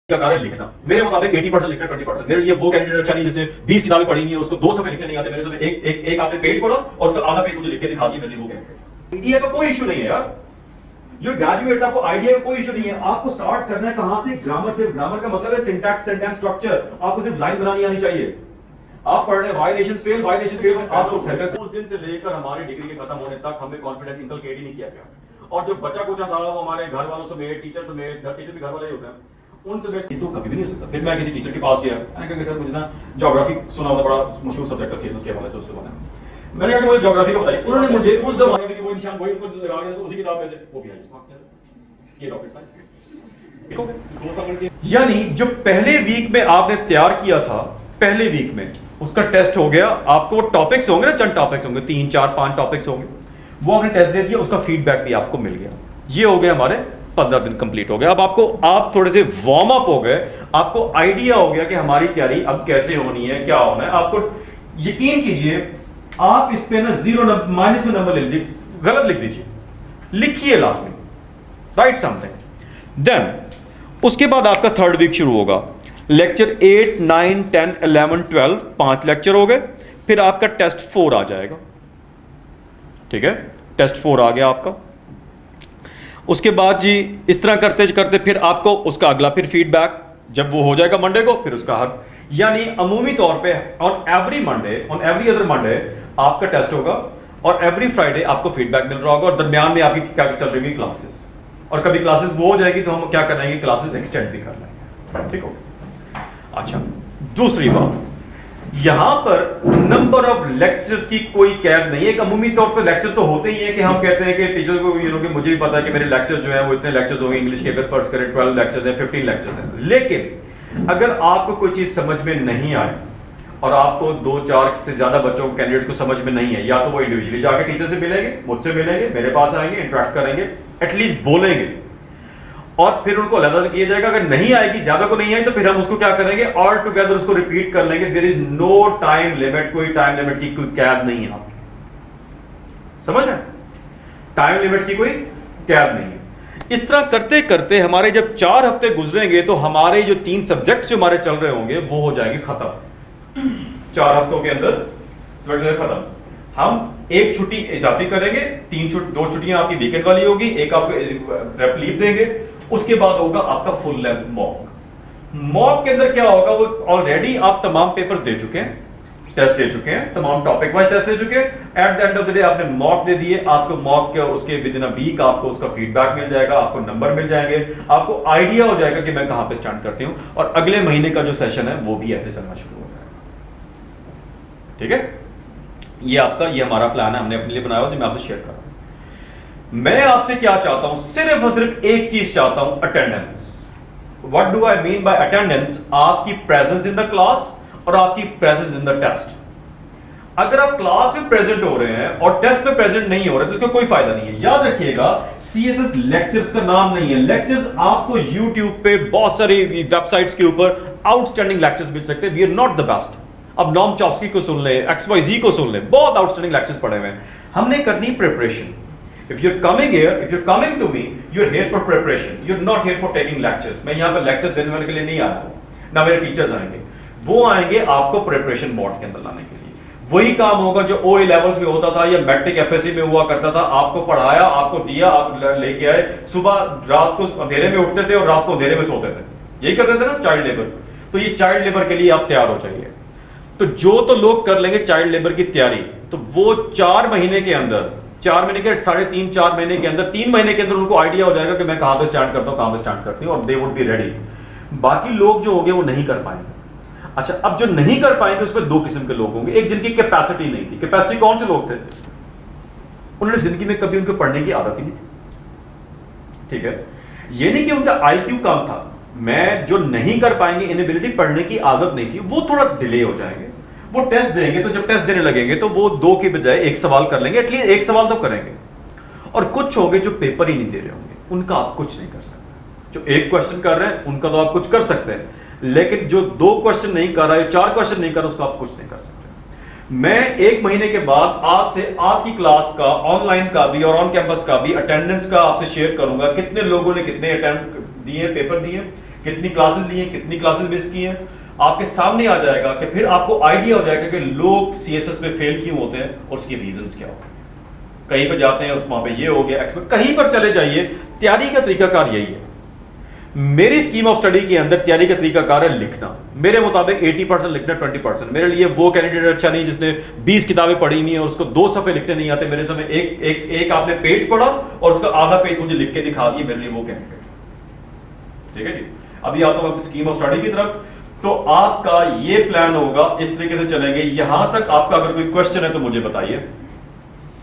का कार्य लिखना, मेरे मुताबिक 80% लिखना, 20%। मेरे लिए वो कैंडिडेट अच्छा नहीं जिसने 20 किताबें पढ़ी नहीं है, उसको 2 सफे लिखने नहीं आते। मेरे से एक आपने पेज पढ़ा और उसका आधा पेज मुझे लिख के दिखा दिया, मैंने वो कैंडिडेट। आइडिया का कोई इशू नहीं है यार, जो ग्रेजुएट्स आपको आइडिया का कोई इशू नहीं है। आपको स्टार्ट करना है कहां से? ग्रामर से। ग्रामर का मतलब है सिंटैक्स, सेंटेंस स्ट्रक्चर। आपको सिर्फ लाइन बनानी आनी चाहिए। आप पढ़ रहे हैं वाई नेशंस फेल, आपको सेंटेंस। उस दिन से लेकर हमारी डिग्री के खत्म होने तक हमें कॉन्फिडेंस इनकलकेट ही नहीं किया गया। और जो बचा कुचा था वो हमारे घर वालों समेत, टीचर समेत, टीचर भी घर वाले ही होते हैं, उनसे बेस्ट तो कभी भी नहीं हो सकता। फिर मैं किसी टीचर के पास गया, मैंने कहा सर मुझे ना ज्योग्राफी सुना होता, बड़ा मशहूर सब्जेक्ट है सीएसएस के हवाले से, उससे बना मैंने कहा मुझे ज्योग्राफी का बताइए। उन्होंने मुझे उस जमाने की वो निशान वही उनको लगा दिया, तो उसी किताब में से वो भी आई मार्क्स ये रॉकेट साइंस। यानी जो पहले वीक में आपने तैयार किया था, पहले वीक में उसका टेस्ट हो गया। आपको टॉपिक्स होंगे ना, चंद टॉपिक्स होंगे, 3 4 5 टॉपिक्स होंगे, वो आपने टेस्ट दे दिया, उसका फीडबैक भी आपको मिल गया। ये हो गया हमारे 15 दिन कंप्लीट हो गया। अब आप थोड़े से वार्म अप हो गए, आपको आइडिया हो गया कि हमारी तैयारी अब कैसे होनी है, क्या होना है। आपको यकीन कीजिए, आप इस पे ना माइनस में नंबर ले लीजिए, गलत लिख दीजिए, लिखिए लास्ट में, राइट समथिंग। देन उसके बाद आपका थर्ड वीक शुरू होगा। लेक्चर 8 9 10 11 12 5 लेक्चर हो गए। फिर आपका टेस्ट 4 आ जाएगा, ठीक है, टेस्ट 4 आ गया आपका। उसके बाद जी इस तरह करते करते फिर आपको उसका अगला फिर फीडबैक जब वो हो जाएगा मंडे को, फिर उसका हर यानी अमूमी तौर पे ऑन एवरी अदर मंडे आपका टेस्ट होगा और एवरी फ्राइडे आपको फीडबैक मिल रहा होगा। और दरमियान में आपकी क्या चल रही क्लासेस, और कभी क्लासेस वो हो जाएगी तो हम क्या कर लेंगे, क्लासेस एक्सटेंड भी कर लेंगे, ठीक हो। अच्छा, दूसरी बात, यहां पर नंबर ऑफ लेक्चर्स की कोई कैद नहीं है। एक अमूमी तौर पर लेक्चर्स तो होते ही है कि हम कहते हैं कि टीचर को कि मुझे भी पता है कि मेरे लेक्चर्स जो है वो इतने लेक्चर्स होंगे इंग्लिश के, अगर फर्स्ट करें 12 लेक्चर्स हैं, 15 लेक्चर्स हैं। लेकिन अगर आपको कोई चीज समझ में नहीं आए और आपको 2-4 से ज्यादा बच्चों कैंडिडेट को समझ में नहीं है, या तो वो इंडिविजुअली जाकर टीचर से मिलेंगे, मुझसे मिलेंगे, मेरे पास आएंगे, इंटरेक्ट करेंगे, एटलीस्ट बोलेंगे, और फिर उनको अलग किया जाएगा। अगर नहीं आएगी, ज्यादा को नहीं आई, तो फिर हम उसको क्या करेंगे, ऑल टुगेदर उसको रिपीट कर लेंगे। There is no time limit, कोई टाइम लिमिट की कोई कैद नहीं है आपकी, समझ रहे? टाइम लिमिट की कोई कैद नहीं है। इस तरह करते करते हमारे जब 4 हफ्ते गुजरेंगे तो हमारे जो 3 सब्जेक्ट जो हमारे चल रहे होंगे वो हो जाएंगे खत्म। 4 हफ्तों के अंदर खत्म। हम एक छुट्टी इजाफी करेंगे, 2 छुट्टियां आपकी वीकेंड वाली होगी, एक आपको लीव देंगे। उसके बाद होगा आपका फुल लेंथ मॉक के अंदर क्या होगा, वो ऑलरेडी आप तमाम पेपर्स दे चुके हैं, टेस्ट दे चुके हैं, तमाम टॉपिक वाइज टेस्ट दे चुके हैं। At the end of the day आपने मॉक दे दिए, आपको मॉक के उसके विद इन अ वीक आपको उसका फीडबैक मिल जाएगा, आपको नंबर मिल जाएंगे, आपको आइडिया हो जाएगा कि मैं कहां पे स्टैंड करती हूं, और अगले महीने का जो सेशन है वो भी ऐसे चलना शुरू हो जाएगा, ठीक है। ये हमारा प्लान है, हमने अपने लिए बनाया हुआ, जो मैं आपसे शेयर कर रहा हूं। मैं आपसे क्या चाहता हूं, सिर्फ और सिर्फ एक चीज चाहता हूं, attendance. What do I mean by attendance? आपकी प्रेजेंस इन द क्लास और आपकी प्रेजेंस इन द टेस्ट। अगर आप क्लास में प्रेजेंट हो रहे हैं और टेस्ट में प्रेजेंट नहीं हो रहे तो इसका कोई फायदा नहीं है। याद रखिएगा, सीएसएस लेक्चर्स का नाम नहीं है। लेक्चर्स आपको यूट्यूब पे बहुत सारी वेबसाइट्स के ऊपर आउटस्टैंडिंग लेक्चर्स मिल सकते हैं। We are not the best. अब नॉम चॉम्स्की को सुन ले, XYZ को सुन ले, बहुत आउटस्टैंडिंग लेक्चर्स पढ़े हुए हैं। हमने करनी preparation. If you're coming here, if you're coming to me, you're here for preparation. You're not here for taking lectures. मैं यहाँ पर लेक्चर देने के लिए नहीं आया हूँ, ना मेरे टीचर्स आएंगे। वो आएंगे आपको प्रिपरेशन बोर्ड के अंदर लाने के लिए। वही काम होगा जो OA लेवल्स में होता था या मैट्रिक FSC में हुआ करता था। आपको पढ़ाया, आपको दिया, आप लेके आए, सुबह रात को अंधेरे में उठते थे और रात को अंधेरे में सोते थे, यही करते थे ना, चाइल्ड लेबर। तो ये चाइल्ड लेबर के लिए आप तैयार हो जाइए। तो जो तो लोग कर लेंगे चाइल्ड लेबर की तैयारी, तो वो 4 महीने के अंदर, 4 महीने के 3.5-4 महीने के अंदर, 3 महीने के अंदर उनको आइडिया हो जाएगा कि मैं कहां पे स्टैंड करता हूं, कहां पे स्टैंड करती हूं, और दे वुड बी रेडी। बाकी लोग जो होंगे वो नहीं कर पाएंगे। अच्छा, अब जो नहीं कर पाएंगे उसमें 2 किस्म के लोग होंगे। एक जिनकी कैपेसिटी नहीं थी। कैपेसिटी कौन से लोग थे? उन्होंने जिंदगी में कभी उनको पढ़ने की आदत ही नहीं थी, ठीक है। ये नहीं कि उनका IQ कम था, मैं जो नहीं कर पाएंगे, इनएबिलिटी, पढ़ने की आदत नहीं थी, वो थोड़ा डिले हो जाएंगे। वो टेस्ट देंगे तो जब टेस्ट देने लगेंगे तो वो 2 के बजाय 1 सवाल कर लेंगे, एटलीस्ट 1 सवाल तो करेंगे। और कुछ होंगे जो पेपर ही नहीं दे रहे होंगे, उनका आप कुछ नहीं कर सकते। जो 1 क्वेश्चन कर रहे हैं उनका तो आप कुछ कर सकते हैं, लेकिन जो 2 क्वेश्चन नहीं कर रहा है, 4 क्वेश्चन नहीं कर रहा, उसका आप कुछ नहीं कर सकते। मैं 1 महीने के बाद आपसे आपकी क्लास का, ऑनलाइन का भी और ऑन कैंपस का भी अटेंडेंस का आपसे शेयर करूंगा, कितने लोगों ने कितने अटेम्प्ट दिए, पेपर दिए, कितनी क्लासेस ली हैं, कितनी क्लासेस मिस की हैं, आपके सामने आ जाएगा कि फिर आपको आइडिया हो जाएगा कि लोग सीएसएस में फेल क्यों होते हैं और उसके रीजंस क्या होते हैं। कहीं पर जाते हैं उस वहां पे ये हो गया, कहीं पर चले जाइए, तैयारी का तरीकाकार यही है। मेरी स्कीम ऑफ स्टडी के अंदर तैयारी का तरीकाकार है लिखना। मेरे मुताबिक 80% लिखना, 20%। मेरे लिए वो कैंडिडेट अच्छा नहीं जिसने 20 किताबें पढ़ी हुई हैं और उसको 2 सफ़े लिखने नहीं आते। मेरे समय एक आपने पेज पढ़ा और उसका आधा पेज मुझे लिख के दिखा दिए, मेरे लिए वो कैंडिडेट। ठीक है जी। अभी आता हूं अपनी स्कीम ऑफ स्टडी की तरफ। तो आपका ये प्लान होगा, इस तरीके से चलेंगे। यहां तक आपका अगर कोई क्वेश्चन है तो मुझे बताइए।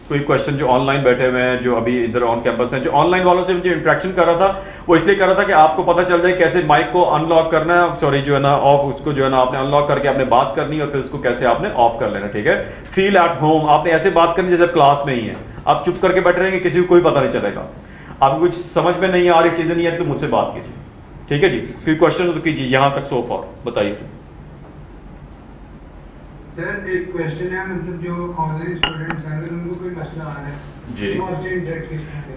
कोई क्वेश्चन जो ऑनलाइन बैठे हुए हैं, जो अभी इधर ऑन कैंपस हैं, जो ऑनलाइन वालों से मुझे इंटरेक्शन कर रहा था, वो इसलिए कर रहा था कि आपको पता चल जाए कैसे माइक को अनलॉक करना है, सॉरी जो है ना ऑफ, उसको जो है ना आपने अनलॉक करके आपने बात करनी है और फिर उसको कैसे आपने ऑफ कर लेना। ठीक है। फील एट होम, आपने ऐसे बात करनी जैसे क्लास में ही है। आप चुप करके बैठे रहेंगे, किसी को कोई पता नहीं चलेगा। आपको कुछ समझ में नहीं आ रही, चीज़ें नहीं आ रही तो मुझसे बात कीजिए। ठीक है जी। कोई क्वेश्चन हो तो कीजिए यहाँ तक सो फॉर, बताइए। सर एक क्वेश्चन है, मतलब जो ऑनलाइन स्टूडेंट्स हैं अगर उनको कोई मसला आ रहा है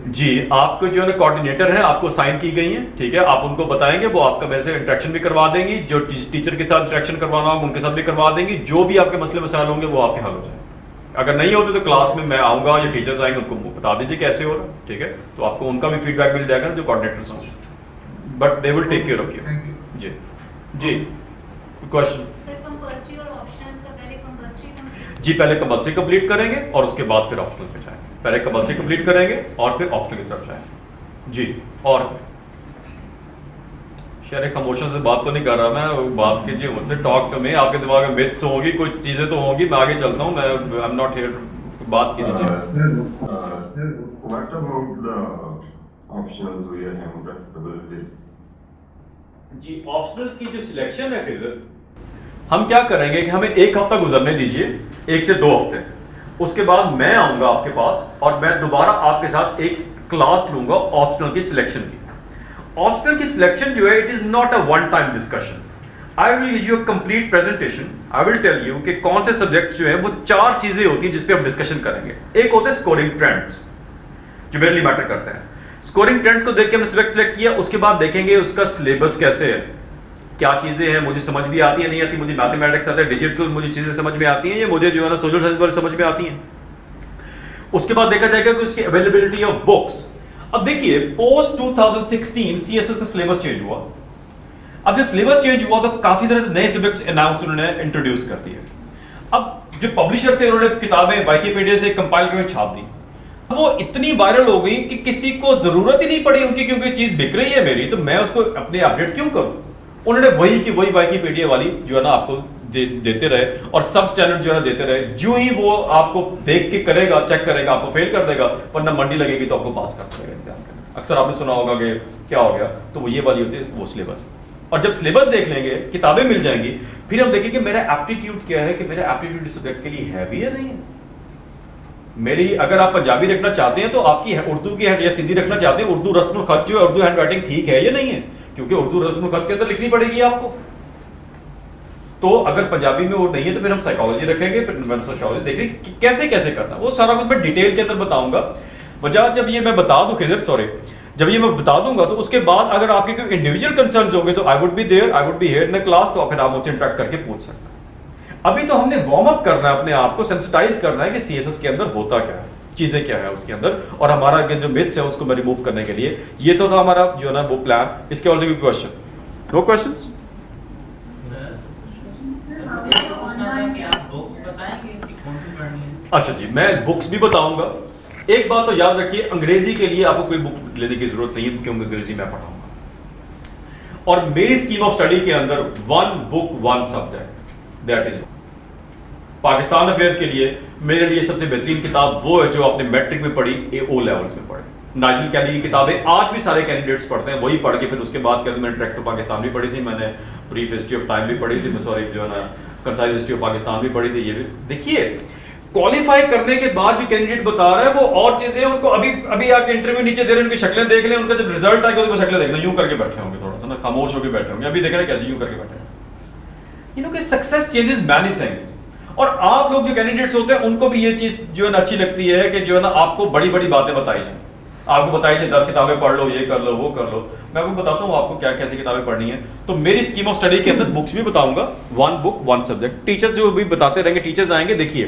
जी, आपको जो है ना कोऑर्डिनेटर है, आपको साइन की गई है। ठीक है। आप उनको बताएंगे, वो आपका मेरे से इंटरेक्शन भी करवा देंगी। जो टीचर के साथ इंटरेक्शन करवाना होगा उनके साथ भी करवा देंगी। जो भी आपके मसले मसाइल होंगे वो आपके हल हो जाएंगे। अगर नहीं होते तो क्लास में मैं आऊँगा या टीचर्स आएंगे, उनको बता दीजिए कैसे हो रहा है। ठीक है। तो आपको उनका भी फीडबैक मिल जाएगा जो कोऑर्डिनेटर्स होंगे, but they will take care of you. जी जी। क्वेश्चन जी, पहले कंपल्सरी कंप्लीट करेंगे और उसके बाद फिर ऑप्शनल पे जाएंगे। पहले कंपल्सरी कंप्लीट करेंगे और फिर ऑप्शनल की तरफ जाएंगे। जी। और शायद एक खामोशियों से बात तो नहीं कर रहा मैं, बात कीजिए मुझसे, टॉक टू मी। आपके दिमाग में मिथ्स होंगी, कुछ चीजें तो होंगी, मैं आगे चलता हूँ। मैं आई एम नॉट हियर, बात कीजिए। What about the optionals we are having flexibility? जी, ऑप्शनल की जो सिलेक्शन है फिर हम क्या करेंगे कि हमें 1 हफ्ता गुजरने दीजिए, 1 से 2 हफ्ते। उसके बाद मैं आऊंगा आपके पास और मैं दोबारा आपके साथ एक क्लास लूंगा ऑप्शनल की सिलेक्शन की। ऑप्शनल की सिलेक्शन जो है, it is not a one time discussion. I will give you a complete presentation. I will tell you कि कौन से सब्जेक्ट जो है वो 4 चीजें होती हैं जिस पे हम डिस्कशन करेंगे। एक होते हैं स्कोरिंग ट्रेंड्स, जो मेरे लिए मैटर करते हैं। स्कोरिंग ट्रेंड्स को देख के हमने सब्जेक्ट सिलेक्ट किया। उसके बाद देखेंगे उसका सिलेबस कैसे है, क्या चीजें हैं मुझे समझ भी आती है, नहीं आती। मुझे मैथमेटिक्स आता है, डिजिटल मुझे चीजें समझ में आती हैं, ये मुझे जो है ना सोशल साइंस वाले समझ में आती हैं। उसके बाद देखा जाएगा कि उसकी अवेलेबिलिटी ऑफ बुक्स। अब देखिए, पोस्ट 2016 सीएसएस का सिलेबस चेंज हुआ। अब जब सिलेबस चेंज हुआ तो काफी तरह से नए सब्जेक्ट्स अनाउंस उन्होंने इंट्रोड्यूस कर दिए। अब जो पब्लिशर थे उन्होंने किताबें विकिपीडिया से कंपाइल करके छाप दी। वो इतनी वायरल हो गई कि किसी को जरूरत ही नहीं पड़ी उनकी, क्योंकि चीज बिक रही है मेरी, तो मैं उसको अपने अपडेट क्यों करूं। उन्होंने वही की वही विकिपीडिया वाली जो है ना आपको देते रहे और सब स्टैंडर्ड जो है ना देते रहे। जो ही वो आपको देख के करेगा, चेक करेगा, आपको फेल कर देगा, वरना मंडी लगेगी तो आपको पास कर देगा एग्जाम के। अक्सर आपने सुना होगा कि क्या हो गया, तो वो ये वाली होती है वो सिलेबस। और जब सिलेबस देख लेंगे, किताबें मिल जाएंगी, फिर हम देखेंगे मेरा एप्टीट्यूड क्या है, कि मेरा एप्टीट्यूड इस सब्जेक्ट के लिए है भी या नहीं है। मेरी, अगर आप पंजाबी रखना चाहते हैं तो आपकी उर्दू की या सिंधी रखना चाहते हैं, उर्दू रस्म खत जो है, उर्दू हैंड राइटिंग ठीक है या नहीं है, क्योंकि उर्दू रस्म खत के अंदर लिखनी पड़ेगी आपको। तो अगर पंजाबी में वो नहीं है तो फिर हम साइकोलॉजी रखेंगे, फिर सोशियोलॉजी देखेंगे कि कैसे कैसे करना। वो सारा कुछ मैं डिटेल के अंदर बताऊंगा। वजह जब ये मैं बता दूं खिजर, सॉरी, जब ये मैं बता दूंगा तो उसके बाद अगर आपके कोई इंडिविजुअल कंसर्न्स होंगे तो I would be there, I would be here in the class, तो फिर आप मुझसे इंटरेक्ट करके पूछ सकते हैं। अभी तो हमने वार्म अप करना है, अपने आप को सेंसिटाइज करना है कि सीएसएस के अंदर होता क्या है, चीजें क्या है उसके अंदर, और हमारा जो मिथ्स है उसको मैं रिमूव करने के लिए। ये तो था हमारा जो है ना वो प्लान। इसके और से कोई क्वेश्चन? Know questions? अच्छा जी, मैं बुक्स भी बताऊंगा। एक बात तो याद रखिए, अंग्रेजी के लिए आपको कोई बुक लेने की जरूरत नहीं है, क्योंकि अंग्रेजी मैं पढ़ाऊंगा। और मेरी स्कीम ऑफ स्टडी के अंदर 1 book 1 subject, that is. Pakistan affairs के लिए मेरे लिए सबसे बेहतरीन किताब वो है जो आपने मैट्रिक में पढ़ी, ओ लेवल्स में पढ़ी। नाइजल कैली की किताबें आज भी सारे कैंडिडेट्स पढ़ते हैं, वही पढ़ के फिर उसके बाद मैंने ट्रैक टू पाकिस्तान भी पढ़ी थी, मैंने ब्रीफ हिस्ट्री ऑफ टाइम भी पढ़ी थी, सॉरी जो है ना कंसाइज हिस्ट्री ऑफ पाकिस्तान भी पढ़ी थी। ये भी देखिए, क्वालिफाई करने के बाद जो कैंडिडेट बता रहा है वो और चीजें, उनको अभी आके इंटरव्यू नीचे दे रहे हैं, उनकी शक्लें देख लें, उनका जब रिजल्ट आएगा उसकी शक्लें देखना, यूं करके बैठे होंगे, थोड़ा सा ना खामोश होकर बैठे होंगे। अभी देख रहे हैं कैसे यूं करके बैठे हैं। यू नो कि सक्सेस चेंजेस मैनी थिंग्स। और आप लोग जो कैंडिडेट्स होते हैं उनको भी ये चीज जो है ना अच्छी लगती है कि जो है ना आपको बड़ी बड़ी बातें बताई जाए, आपको बताई जाए 10 किताबें पढ़ लो, ये कर लो, वो कर लो। मैं आपको बताता हूँ आपको क्या कैसी किताबें पढ़नी है। तो मेरी स्कीम ऑफ स्टडी के अंदर बुक्स भी बताऊंगा, 1 बुक 1 सब्जेक्ट। टीचर्स जो भी बताते रहेंगे, टीचर्स आएंगे, देखिए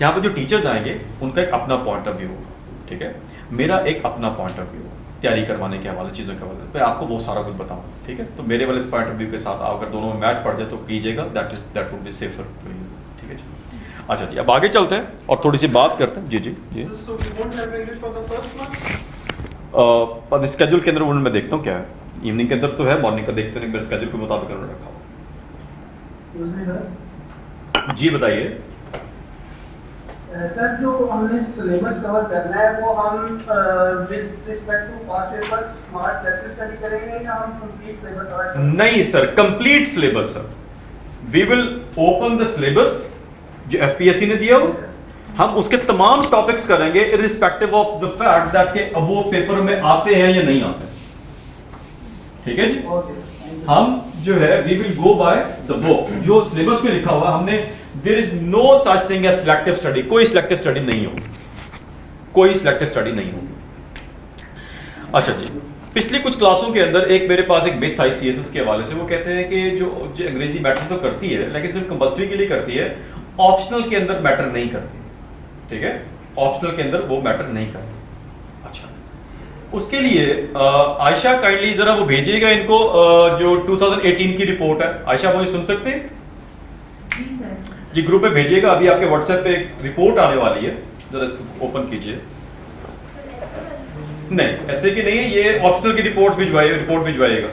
यहाँ पर जो टीचर्स आएंगे उनका एक अपना पॉइंट ऑफ व्यू होगा, ठीक है, मेरा एक अपना पॉइंट ऑफ व्यू तैयारी करवाने के हवाले, चीज़ों के हवाले पे आपको वो सारा कुछ बताऊंगा, ठीक है। तो मेरे वाले पॉइंट ऑफ व्यू के साथ आप अगर दोनों में मैच पड़ जाए तो कीजिएगा, that would be safer for you, ठीक है जी। अच्छा जी, अब आगे चलते हैं और थोड़ी सी बात करते हैं। जी जी जी। So we won't have English for the first one? अब स्केड्यूल के अंदर वो मैं देखता हूँ क्या है, इवनिंग के अंदर तो है, मॉर्निंग का देखते हैं, मेरे स्केड्यूल के मुताबिक उन्होंने रखा हुआ। जी बताइए। सर जो हमने सिलेबस कवर करना है वो हम with respect to past papers smart select study करेंगे या हम कंप्लीट सिलेबस कवर करेंगे? नहीं sir, complete syllabus sir. We will open the syllabus जो एफपीएससी ने दिया हो, हम उसके तमाम टॉपिक्स करेंगे irrespective of the fact that के अब वो पेपर में आते हैं या नहीं आते, ठीक है जी। हम जो है we will go by the book, जो सिलेबस में लिखा हुआ हमने। There is no such thing as selective study, कोई सिलेक्टिव स्टडी नहीं होगी, कोई सिलेक्टिव स्टडी नहीं होगी। अच्छा जी, पिछली कुछ क्लासों के अंदर एक मेरे पास एक मिथ आई सीएसएस के हवाले से, वो कहते हैं कि जो अंग्रेजी मैटर तो करती है लेकिन सिर्फ कंपल्सरी के लिए करती है, ऑप्शनल के अंदर मैटर नहीं करती, ठीक है, ऑप्शनल के अंदर वो मैटर नहीं करती। अच्छा, उसके लिए आयशा काइंडली जरा वो भेजिएगा इनको जो 2018 की रिपोर्ट है। आयशा मुझे सुन सकते हैं जी सर। जी, ग्रुप में भेजिएगा, अभी आपके व्हाट्सएप पे एक रिपोर्ट आने वाली है, जरा इसको ओपन कीजिए। नहीं, ऐसे की नहीं है, ये ऑप्शनल की रिपोर्ट भिजवाइएगा।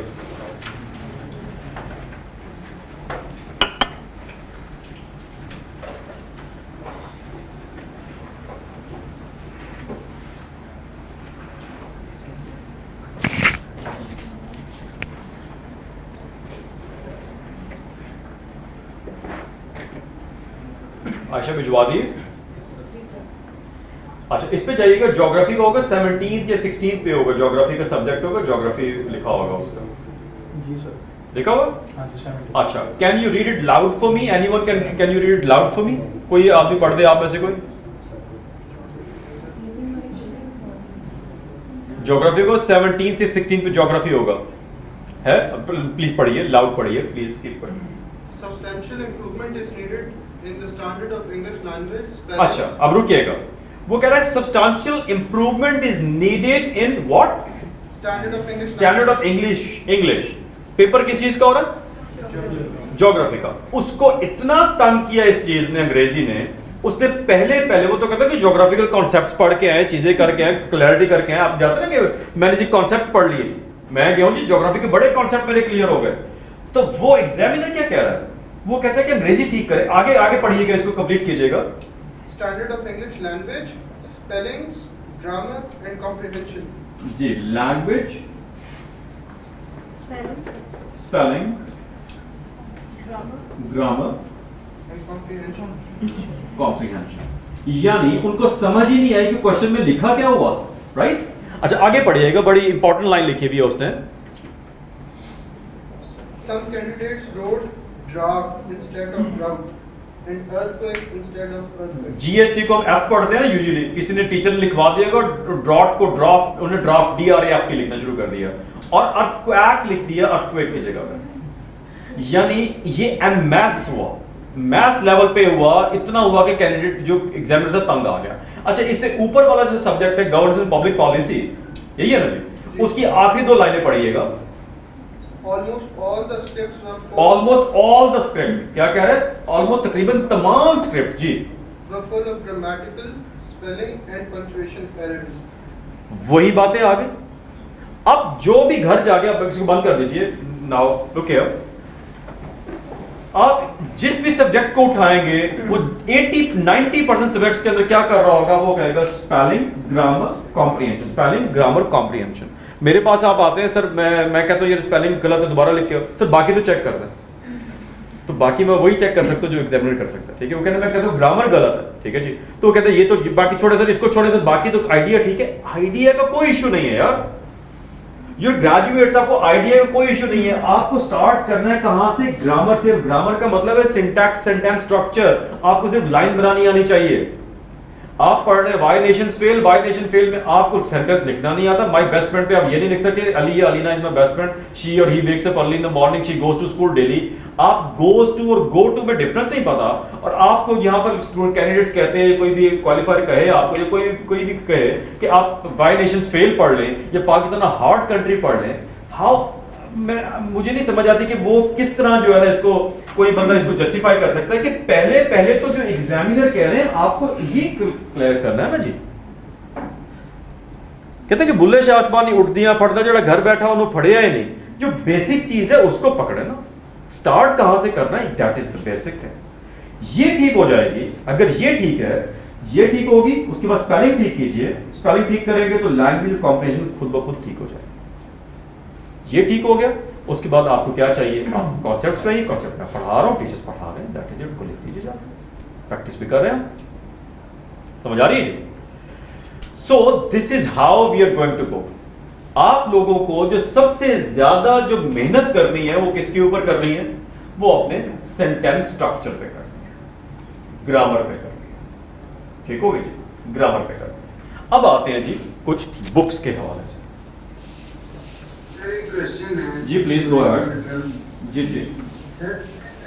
आशा भिजवा दिए। अच्छा, इस पे जाइएगा, ज्योग्राफी का होगा 17th या 16th पे होगा, ज्योग्राफी का सब्जेक्ट होगा, ज्योग्राफी लिखा होगा उसका। जी सर। लिखा हुआ? हाँ जी सर। अच्छा, can you read it loud for me? Anyone can you read it loud for me? कोई आदमी पढ़ दे आप में से कोई? ज्योग्राफी को 17 से 16 पे ज्योग्राफी होगा, है? प्लीज पढ़िए, लाउड पढ़िए, प्लीज पढ़िए। Substantial improvement is needed in the standard of English language. अच्छा, अब रुकिएगा, वो कह रहा है substantial improvement is needed in what? Standard of English. Standard of English. Paper किस चीज का हो रहा है? ज्योग्राफी का। उसको इतना तंग किया इस चीज ने, अंग्रेजी ने, उसने पहले वो तो कहता है कि ज्योग्राफिकल कॉन्सेप्ट्स पढ़ के आए, चीजें करके आए, क्लैरिटी करके आए। आप जाते ना कि मैंने जी कॉन्सेप्ट पढ़ लिए, मैं गया हूं जी, ज्योग्राफी के बड़े कॉन्सेप्ट मेरे क्लियर हो गए। तो वो एग्जामिनर क्या कह रहा है? वो कहता है कि अंग्रेजी ठीक करे। आगे पढ़िएगा, इसको कंप्लीट कीजिएगा। Standard of English language, spellings, grammar and comprehension. जी, language, spelling, grammar And comprehension. Comprehension. यानी उनको समझ ही नहीं आई कि क्वेश्चन में लिखा क्या हुआ, राइट? अच्छा, आगे पढ़िएगा, बड़ी इंपॉर्टेंट लाइन लिखी हुई है उसने। Some candidates wrote drought instead of drought and earthquake instead of earthquake. GST को हम एफ पढ़ते हैं ना यूजुअली, किसी ने टीचर ने लिखवा दिया, ड्रॉट को ड्राफ्ट, उन्हें ड्राफ्ट DRAFT लिखना शुरू कर दिया और अर्थक्वेक लिख दिया अर्थक्वेक की जगह पे। यानी ये एन मैस हुआ, मैथ्स लेवल पे हुआ, इतना हुआ कि कैंडिडेट जो एग्जामिनर था तंग आ गया। अच्छा, इससे ऊपर वाला जो सब्जेक्ट है गवर्नेंस एंड पब्लिक पॉलिसी, यही है ना जी, उसकी आखिरी 2 लाइनें पढ़िएगा। Almost all the scripts were almost all the script, क्या कह रहे हैं? ऑलमोस्ट तकरीबन तमाम स्क्रिप्ट जी were full of grammatical, spelling and punctuation errors. वही बातें आ गई। अब जो भी घर जाके आप इसको बंद कर दीजिए, नाउ लुक हियर, आप जिस भी सब्जेक्ट को उठाएंगे वो 80-90% सब्जेक्ट्स के अंदर क्या कर रहा होगा? वो कहेगा spelling, grammar, comprehension, spelling, grammar, comprehension. मेरे पास आप आते हैं, सर मैं कहता हूँ ये स्पेलिंग गलत है, दोबारा लिख के, सर बाकी तो चेक कर दें। तो बाकी मैं वही चेक कर सकता हूँ जो एग्जामिनर कर सकता है, ठीक है? वो कहते हैं, मैं कहता हूँ ग्रामर गलत है, ठीक है जी, तो वो कहते हैं ये तो बाकी छोड़े सर, इसको छोड़े सर, बाकी तो आइडिया ठीक है। आइडिया का कोई इशू नहीं है यार, योर ग्रेजुएट्स, आपको आइडिया का कोई इशू नहीं है। आपको स्टार्ट करना है कहां से? ग्रामर से। ग्रामर का मतलब है सिंटैक्स, सेंटेंस स्ट्रक्चर। आपको सिर्फ लाइन बनानी आनी चाहिए। आप पढ़ रहे हैं why nations fail, why nation fail में आपको सेंटेंस लिखना नहीं आता। माय बेस्ट फ्रेंड पे आप ये नहीं लिख सकते अली या Alina is my best friend, she और he wakes up early in the morning, she goes to school daily. आप गोज टू और गो टू में डिफरेंस नहीं पता, और आपको यहाँ पर स्टूडेंट कैंडिडेट्स कहते हैं, कोई भी क्वालिफायर कहे आपको, या कोई भी कहे कि आप वाई नेशंस फेल पढ़ लें या पाकिस्तान हार्ड कंट्री पढ़ लें, हाउ मुझे नहीं समझ आती कि वो किस तरह जो है ना इसको कोई बंदा इसको जस्टिफाई कर सकता है कि पहले तो जो एग्जामिनर कह रहे हैं आपको यही क्लियर करना है ना जी। कहते हैं कि बुल्ले शाह आसमानी उठदियां पढ़दा जड़ा घर बैठा उन्होंने पढ़िया ही नहीं, जो बेसिक चीज है उसको पकड़े ना, स्टार्ट कहां से करना है, दैट इज द बेसिक है। ये ठीक हो जाएगी, अगर ये ठीक है, ये ठीक होगी, उसके बाद स्पेलिंग ठीक कीजिए, स्पेलिंग ठीक करेंगे तो लैंग्वेज कॉम्प्रिहेंशन खुद ब खुद ठीक हो जाएगा। ये ठीक हो गया, उसके बाद आपको क्या चाहिए, आपको कॉन्सेप्ट्स चाहिए, कॉन्सेप्ट मैं पढ़ा रहा हूं, टीचर्स पढ़ा रहे हैं, दैट इज इट, को लिख लीजिए जाके, प्रैक्टिस भी कर रहे हैं, समझ आ रही है जी। So this is how we are going to go. आप लोगों को जो सबसे ज्यादा जो मेहनत करनी है वो किसके ऊपर करनी है, वो अपने सेंटेंस स्ट्रक्चर पे करनी है, ग्रामर पे करनी है, ठीक हो गई जी, ग्रामर पे करनी है। अब आते हैं जी कुछ बुक्स के हवाले से। एक क्वेश्चन है जी प्लीज गो अहेड। जी जी सर,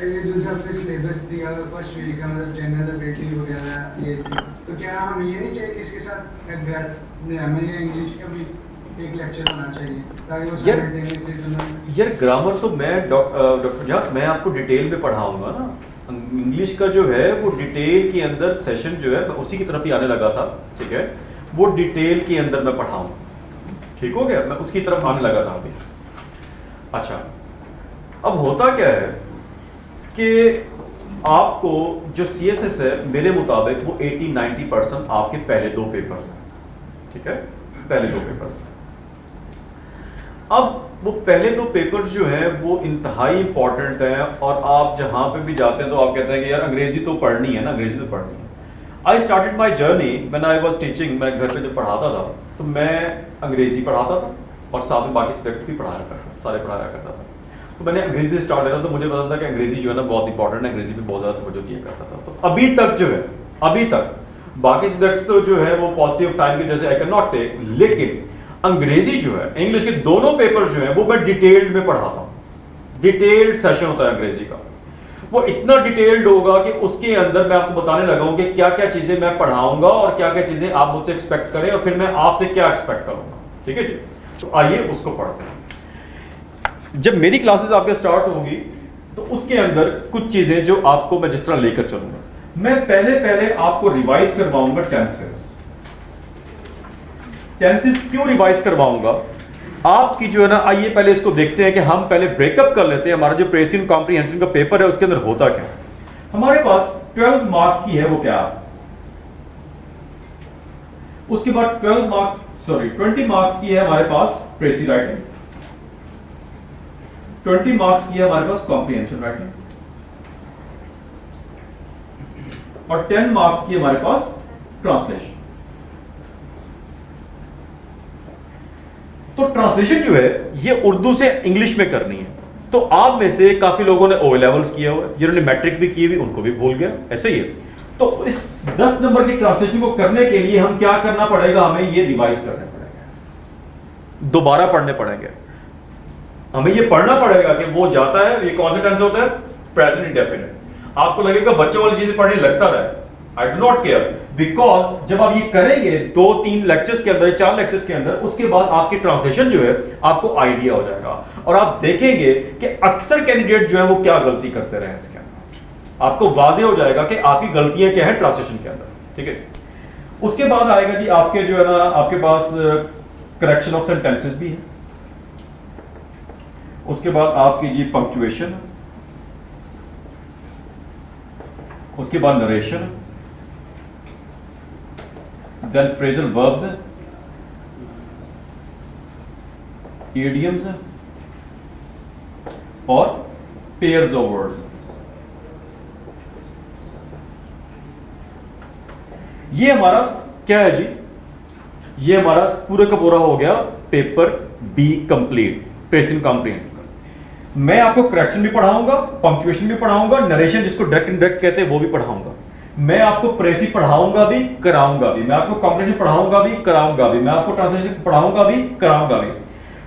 ये जो आपने सिलेबस दिया फर्स्ट वीक का, मतलब जनरल एबिलिटी वगैरह ये थी, तो क्या हम ये नहीं चाहिए कि इसके साथ हमें इंग्लिश का भी एक लेक्चर होना चाहिए ताकि वो साइमल्टेनियसली सुना। यार ग्रामर तो मैं डॉक्टर जात मैं आपको डिटेल में पढ़ाऊंगा ना, इंग्लिश का जो है वो डिटेल के अंदर सेशन जो है मैं उसी की तरफ ही आने लगा था, ठीक है, वो डिटेल के अंदर मैं पढ़ाऊंगा, ठीक हो गया, मैं उसकी तरफ आने लगा था अभी। अच्छा, अब होता क्या है कि आपको जो CSS है मेरे मुताबिक वो 80-90% आपके पहले दो पेपर्स हैं, ठीक है, पहले दो पेपर्स। अब वो पहले दो पेपर्स जो हैं वो इंतहाई इंपॉर्टेंट हैं, और आप जहां पे भी जाते हैं तो आप कहते हैं कि यार अंग्रेजी तो पढ़नी है ना, अंग्रेजी तो पढ़नी है। I started my journey when I was teaching. मैं घर पे जब पढ़ाता था तो मैं अंग्रेजी पढ़ाता था और साथ में बाकी सब्जेक्ट भी पढ़ाया करता, सारे पढ़ाया करता था। तो मैंने अंग्रेजी से स्टार्ट किया, तो मुझे पता था कि अंग्रेजी जो है ना बहुत इंपॉर्टेंट है, अंग्रेजी पे बहुत ज़्यादा तवज्जो दिया करता था। तो अभी तक जो है, अभी तक बाकी सब्जेक्ट्स तो जो है वो पॉजिटिव टाइम के जैसे आई कैन नॉट टेक, लेकिन अंग्रेजी जो है, इंग्लिश के दोनों पेपर जो है वो मैं डिटेल्ड में पढ़ाता हूँ। डिटेल्ड सेशन होता है अंग्रेजी का, वो इतना डिटेल्ड होगा कि उसके अंदर मैं आपको बताने लगा हूं कि क्या क्या चीजें मैं पढ़ाऊंगा और क्या क्या चीजें आप मुझसे एक्सपेक्ट करें, और फिर मैं आपसे क्या एक्सपेक्ट करूंगा, ठीक है जी। तो आइए उसको पढ़ते हैं। जब मेरी क्लासेस आपके स्टार्ट होगी तो उसके अंदर कुछ चीजें जो आपको मैं जिस तरह लेकर चलूंगा, मैं पहले आपको रिवाइज करवाऊंगा टेंसेस। टेंसेस क्यों रिवाइज करवाऊंगा आपकी जो है ना, आइए पहले इसको देखते हैं कि हम पहले ब्रेकअप कर लेते हैं। हमारा जो प्रेजेंट कॉम्प्रिहेंशन का पेपर है उसके अंदर होता क्या है। हमारे पास 12 मार्क्स की है, वो क्या, उसके बाद 20 मार्क्स की है हमारे पास प्रेसी राइटिंग, 20 मार्क्स की है हमारे पास कॉम्प्रिहेंशन राइटिंग, और 10 मार्क्स की हमारे पास ट्रांसलेशन। तो ट्रांसलेशन जो है ये उर्दू से इंग्लिश में करनी है। तो आप में से काफी लोगों ने ओ लेवल्स किया हुआ है, जिन्होंने मैट्रिक भी की हुई उनको भी भूल गया, ऐसे ही है। तो इस 10 नंबर की ट्रांसलेशन को करने के लिए हम क्या करना पड़ेगा, हमें ये रिवाइज करने पड़ेगा, दोबारा पढ़ने पड़ेंगे। हमें ये पढ़ना पड़ेगा कि वो जाता है, ये कौन सा टेंस होता है, प्रेजेंट इंडेफिनिट। आपको लगेगा बच्चों वाली चीजें पढ़ने लगता रहे, I do not care, because जब आप ये करेंगे 2-3 लेक्चर्स के अंदर, 4 लेक्चर्स के अंदर, उसके बाद आपकी ट्रांसलेशन जो है आपको आइडिया हो जाएगा, और आप देखेंगे कि अक्सर कैंडिडेट जो है वो क्या गलती करते रहे इसके अंदर। आपको वाजे हो जाएगा कि आपकी गलतियां क्या है ट्रांसलेशन के अंदर, ठीक है। उसके बाद आएगा जी आपके जो है ना, आपके पास करेक्शन ऑफ सेंटेंसेस भी है, उसके बाद आपकी जी पंक्चुएशन, उसके बाद नरेशन, देन फ्रेजल वर्ब्स हैं, इडियम्स हैं, और पेयर्स ऑफ वर्ड्स। ये हमारा क्या है जी, ये हमारा पूरे का पूरा हो गया paper be complete, present comprehension. मैं आपको करेक्शन भी पढ़ाऊंगा, पंक्चुएशन भी पढ़ाऊंगा, नरेशन जिसको डायरेक्ट इनडायरेक्ट कहते हैं वो भी पढ़ाऊंगा। मैं आपको प्रेसी पढ़ाऊंगा भी, कराऊंगा भी, मैं आपको कॉम्प्रिहेंशन पढ़ाऊंगा भी, कराऊंगा भी, मैं आपको ट्रांसलेशन पढ़ाऊंगा भी, कराऊंगा भी।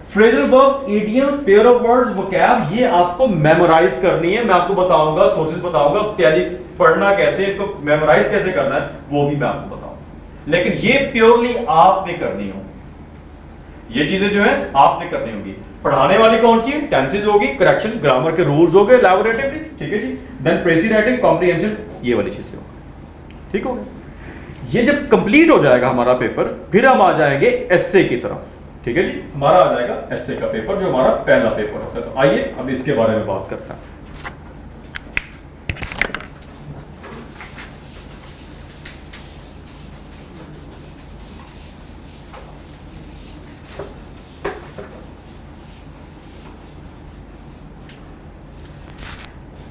Phrasal verbs, idioms, pair of words, vocab, ये आपको मेमोराइज करनी है। मैं आपको बताऊंगा, सोर्सेज बताऊंगा, तैयारी पढ़ना कैसे, इनको मेमोराइज कैसे करना है, वो भी मैं आपको बताऊंगा। लेकिन ये प्योरली आपने करनी हो, ये चीजें जो है आपने करनी होगी। पढ़ाने वाली कौन सी है? टेंसेस होगी, करेक्शन, ग्रामर के रूल्स हो गए, लैबोरेटरी, ठीक है जी। देन प्रेसी राइटिंग, कॉम्प्रिहेंशन, ये वाली चीजें होगी, ठीक हो गया। ये जब कंप्लीट हो जाएगा हमारा पेपर, फिर हम आ जाएंगे एस्से की तरफ, ठीक है जी। हमारा आ जाएगा एस्से का पेपर, जो हमारा पहला पेपर होता है। तो आइए अब इसके बारे में बात करते हैं।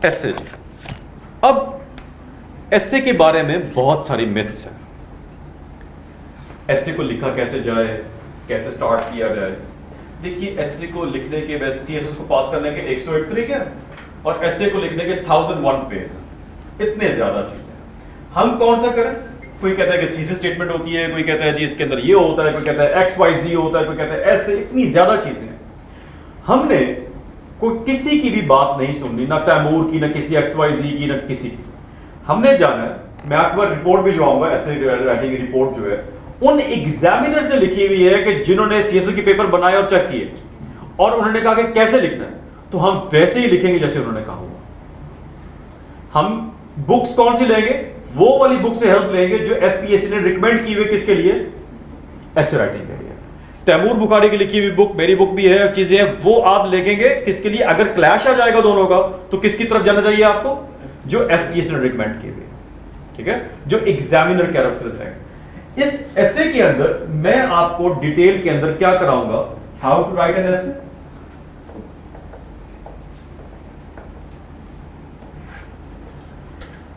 एस्से, अब एस्से के बारे में बहुत सारी मिथ्स हैं। एस्से को लिखा कैसे जाए, कैसे स्टार्ट किया जाए। देखिए, एस्से को लिखने के वैसे सीएसएस को पास करने के 101 तरीके हैं और एस्से को लिखने के 1001 पेज हैं। इतने ज्यादा चीजें हैं, हम कौन सा करें? कोई कहता है कि थीसिस स्टेटमेंट होती है, कोई कहता है जी इसके अंदर ये होता है, कोई कहता है XYZ होता है, कोई कहता है ऐसे। इतनी ज्यादा चीजें हैं, हमने कोई किसी की भी बात नहीं सुननी, ना तैमूर की, ना किसी XYZ की, ना किसी की। हमने जाना है, मैं आपको रिपोर्ट भिजवाऊंगा, एस्से राइटिंग की रिपोर्ट जो है उन एग्जामिनर्स ने लिखी हुई है कि जिन्होंने सीएसएस के पेपर बनाए और चेक किए, और उन्होंने कहा कि कैसे लिखना है, तो हम वैसे ही लिखेंगे जैसे उन्होंने कहा हुआ। हम बुक्स कौन सी लेंगे? वो वाली बुक से हेल्प लेंगे जो एफपीएससी ने रिकमेंड की हुई, किसके लिए? एस्से राइटिंग के लिए। तैमूर बुखारी की लिखी हुई बुक, मेरी बुक भी है, चीजें हैं, वो आप लिखेंगे किसके लिए? अगर क्लैश आ जाएगा दोनों का, तो किसकी तरफ जाना चाहिए आपको? जो एफपीएससी ने रिकमेंड की हुई, ठीक है, जो एग्जामिनर के तरफ से रहेगा। इस एस्से के अंदर मैं आपको डिटेल के अंदर क्या कराऊंगा? हाउ टू राइट एन एस्से,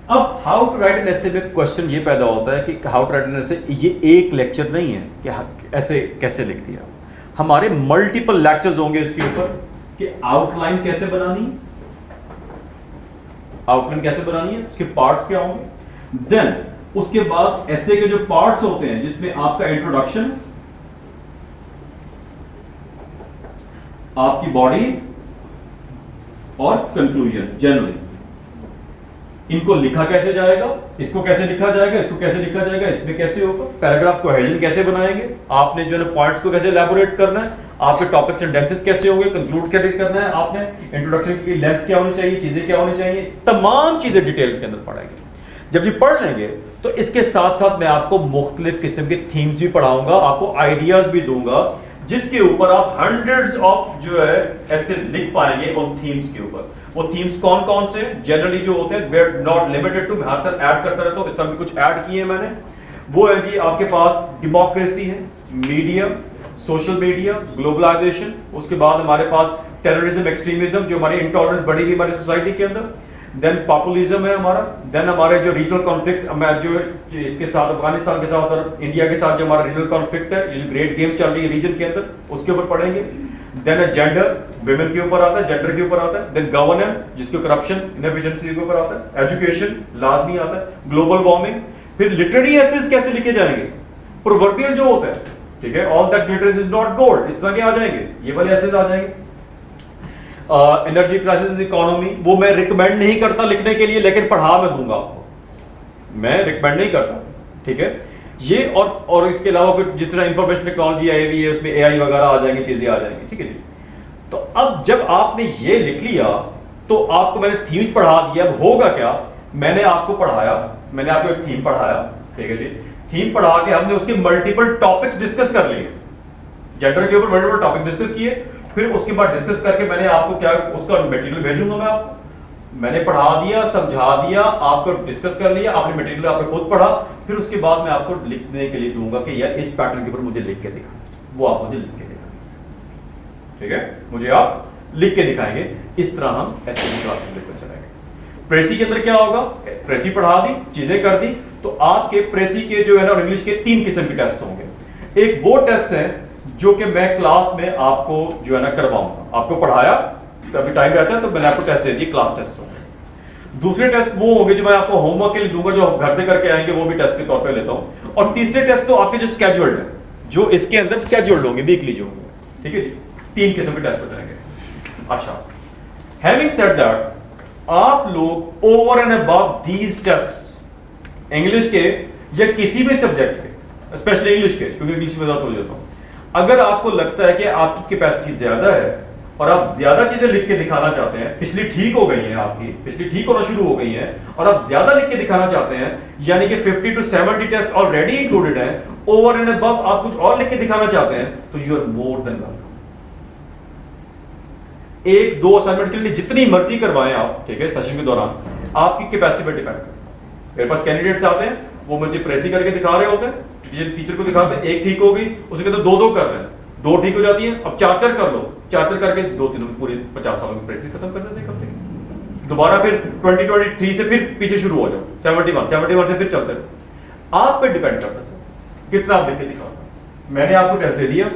अब हाउ टू राइट एन एस्से में क्वेश्चन ये पैदा होता है कि हाउ टू राइट एन एस्से, ये एक लेक्चर नहीं है कि ऐसे कैसे लिख दिया। हमारे मल्टीपल लेक्चर्स होंगे इसके ऊपर कि आउटलाइन कैसे बनानी, आउटलाइन कैसे बनानी है, उसके पार्ट्स क्या होंगे। देन उसके बाद एस्से के जो पार्ट्स होते हैं, जिसमें आपका इंट्रोडक्शन, आपकी बॉडी और कंक्लूजन, जनरली इनको लिखा कैसे जाएगा, इसको कैसे लिखा जाएगा, इसको कैसे लिखा जाएगा, इसमें कैसे होगा, पैराग्राफ कोहेजन कैसे बनाएंगे, आपने जो है पॉइंट्स को कैसे एलैबोरेट करना है, आपके टॉपिक्स एंड सेंटेंसेस कैसे होंगे, कंक्लूड कैसे करना है, आपने इंट्रोडक्शन की लेंथ क्या होनी चाहिए, चीजें क्या होनी चाहिए, तमाम चीजें डिटेल के अंदर पढ़ाएंगे। जब ये पढ़ लेंगे तो इसके साथ साथ मैं आपको मुख्तलिफ किस्म के थीम्स भी पढ़ाऊंगा, आपको आइडियाज भी दूंगा, जिसके ऊपर आप हंड्रेड्स ऑफ जो है एस्सेस लिख पाएंगे उन थीम्स के ऊपर। वो थीम्स कौन कौन से जनरली जो होते हैं, वेयर नॉट लिमिटेड टू, मैं हर साल ऐड करता रहता हूं, इस साल भी कुछ ऐड किए हैं मैंने। वो है जी, आपके पास डेमोक्रेसी है, मीडिया, सोशल मीडिया, ग्लोबलाइजेशन, उसके बाद हमारे पास टेररिज्म, एक्सट्रीमिज्म, जो हमारी इंटॉलरेंस बढ़ी हुई हमारी सोसाइटी के अंदर, देन पॉपुलिज्म है हमारा, देन हमारे जो रीजनल कॉन्फ्लिक्ट जो इसके साथ अफगानिस्तान के साथ और इंडिया के साथ जो हमारा रीजनल कॉन्फ्लिक्ट है, ये जो ग्रेट गेम्स चल रही है रीजन के अंदर, उसके ऊपर पढ़ेंगे। देन जेंडर, विमेन के ऊपर आता है, जेंडर के ऊपर आता है। देन गवर्नेंस, जिसके करप्शन, इनएफिशिएंसी के ऊपर आता है। एजुकेशन लाजमी आता है। Global warming. फिर लिटरेरी एसेस कैसे लिखे जाएंगे, प्रोवर्बियल जो होता है, ठीक है, all that glitters is not gold, इस तरह के आ जाएंगे, ये वाले एसेस आ जाएंगे। एनर्जी क्राइसिस, इकोनॉमी, वो मैं रिकमेंड नहीं करता लिखने के लिए, लेकिन पढ़ा मैं दूंगा आपको, मैं रिकमेंड नहीं करता, ठीक है। ये और इसके अलावा फिर जिस तरह इंफॉर्मेशन टेक्नोलॉजी आई हुई है, उसमें एआई वगैरह आ जाएंगे, चीजें आ जाएंगी, ठीक है जी। तो अब जब आपने ये लिख लिया तो आपको मैंने थीम्स पढ़ा दिया। अब होगा क्या, मैंने आपको पढ़ाया, मैंने आपको एक थीम पढ़ाया, ठीक है जी। थीम पढ़ा के हमने उसके मल्टीपल टॉपिक्स डिस्कस कर लिए, जेंडर के ऊपर मल्टीपल टॉपिक डिस्कस किए। फिर उसके बाद डिस्कस करके मैंने आपको क्या, उसका मटेरियल भेजूंगा मैं आपको। मैंने पढ़ा दिया, समझा दिया, आपको डिस्कस कर लिया, आपने मटेरियल आपने खुद पढ़ा, फिर उसके बाद मैं आपको लिखने के लिए दूंगा कि यार इस पैटर्न के ऊपर मुझे लिख के दिखा, वो आप मुझे लिख के दिखाएंगे, ठीक है, मुझे आप लिख के दिखाएंगे। इस तरह हम ऐसे ही क्लासेस लेकर चलेंगे। प्रेसी के अंदर क्या होगा, प्रेसी पढ़ा दी, चीजें कर दी, तो आपके प्रेसी के जो है ना इंग्लिश के 3 किस्म के टेस्ट होंगे। एक वो टेस्ट है जो कि मैं क्लास में आपको जो है ना करवाऊंगा, आपको पढ़ाया, अभी टाइम रहता है तो मैंने आपको टेस्ट दे दिए, क्लास टेस्ट होंगे। दूसरे टेस्ट वो होंगे जो मैं आपको होमवर्क के लिए दूंगा, जो आप घर से करके आएंगे, वो भी टेस्ट के तौर पे लेता हूं। और तीसरे टेस्ट तो आपके जो स्केड्यूल्ड है, जो इसके अंदर स्केड्यूल्ड होंगे वीकली जो होंगे, ठीक है जी। 3 किस्म के टेस्ट हो जाएंगे। अच्छा, हैविंग सेड दैट, आप लोग over and above these tests, English के या किसी भी सब्जेक्ट के, स्पेशली इंग्लिश के, क्योंकि इंग्लिश में ज्यादा हो जाता हूं, अगर आपको लगता है कि आपकी कैपेसिटी ज्यादा है और आप ज्यादा चीजें लिख के दिखाना चाहते हैं, पिछली ठीक हो गई हैं, आपकी पिछली ठीक होना शुरू हो गई हैं, और आप ज्यादा लिख के दिखाना चाहते हैं, यानी कि 50 to 70 टेस्ट ऑलरेडी इंक्लूडेड हैं, ओवर एंड अबव आप कुछ और लिख के दिखाना चाहते हैं, तो you are more than welcome. 1-2 assignment के लिए जितनी मर्जी करवाएं आप, ठीक है, सेशन के दौरान, आपकी कैपेसिटी पर डिपेंड करता है। मेरे पास कैंडिडेट्स आते हैं, वो मुझे प्रेसी करके दिखा रहे होते हैं, टीचर को दिखाते हैं, 1 ठीक हो गई, उसे कहते 2-2 कर रहे हैं, 2 ठीक हो जाती है, अब 4-4 कर लो, 4-4 करके 2 में पूरे 50 सालों की प्रेसी खत्म कर देते हैं हफ्ते। दोबारा फिर 2023 से फिर पीछे शुरू हो जाओ, 71 से फिर चलते रहो। आप पे डिपेंड करता है सर कितना आप लिख के दिखाओ। मैंने आपको टेस्ट दे दिया,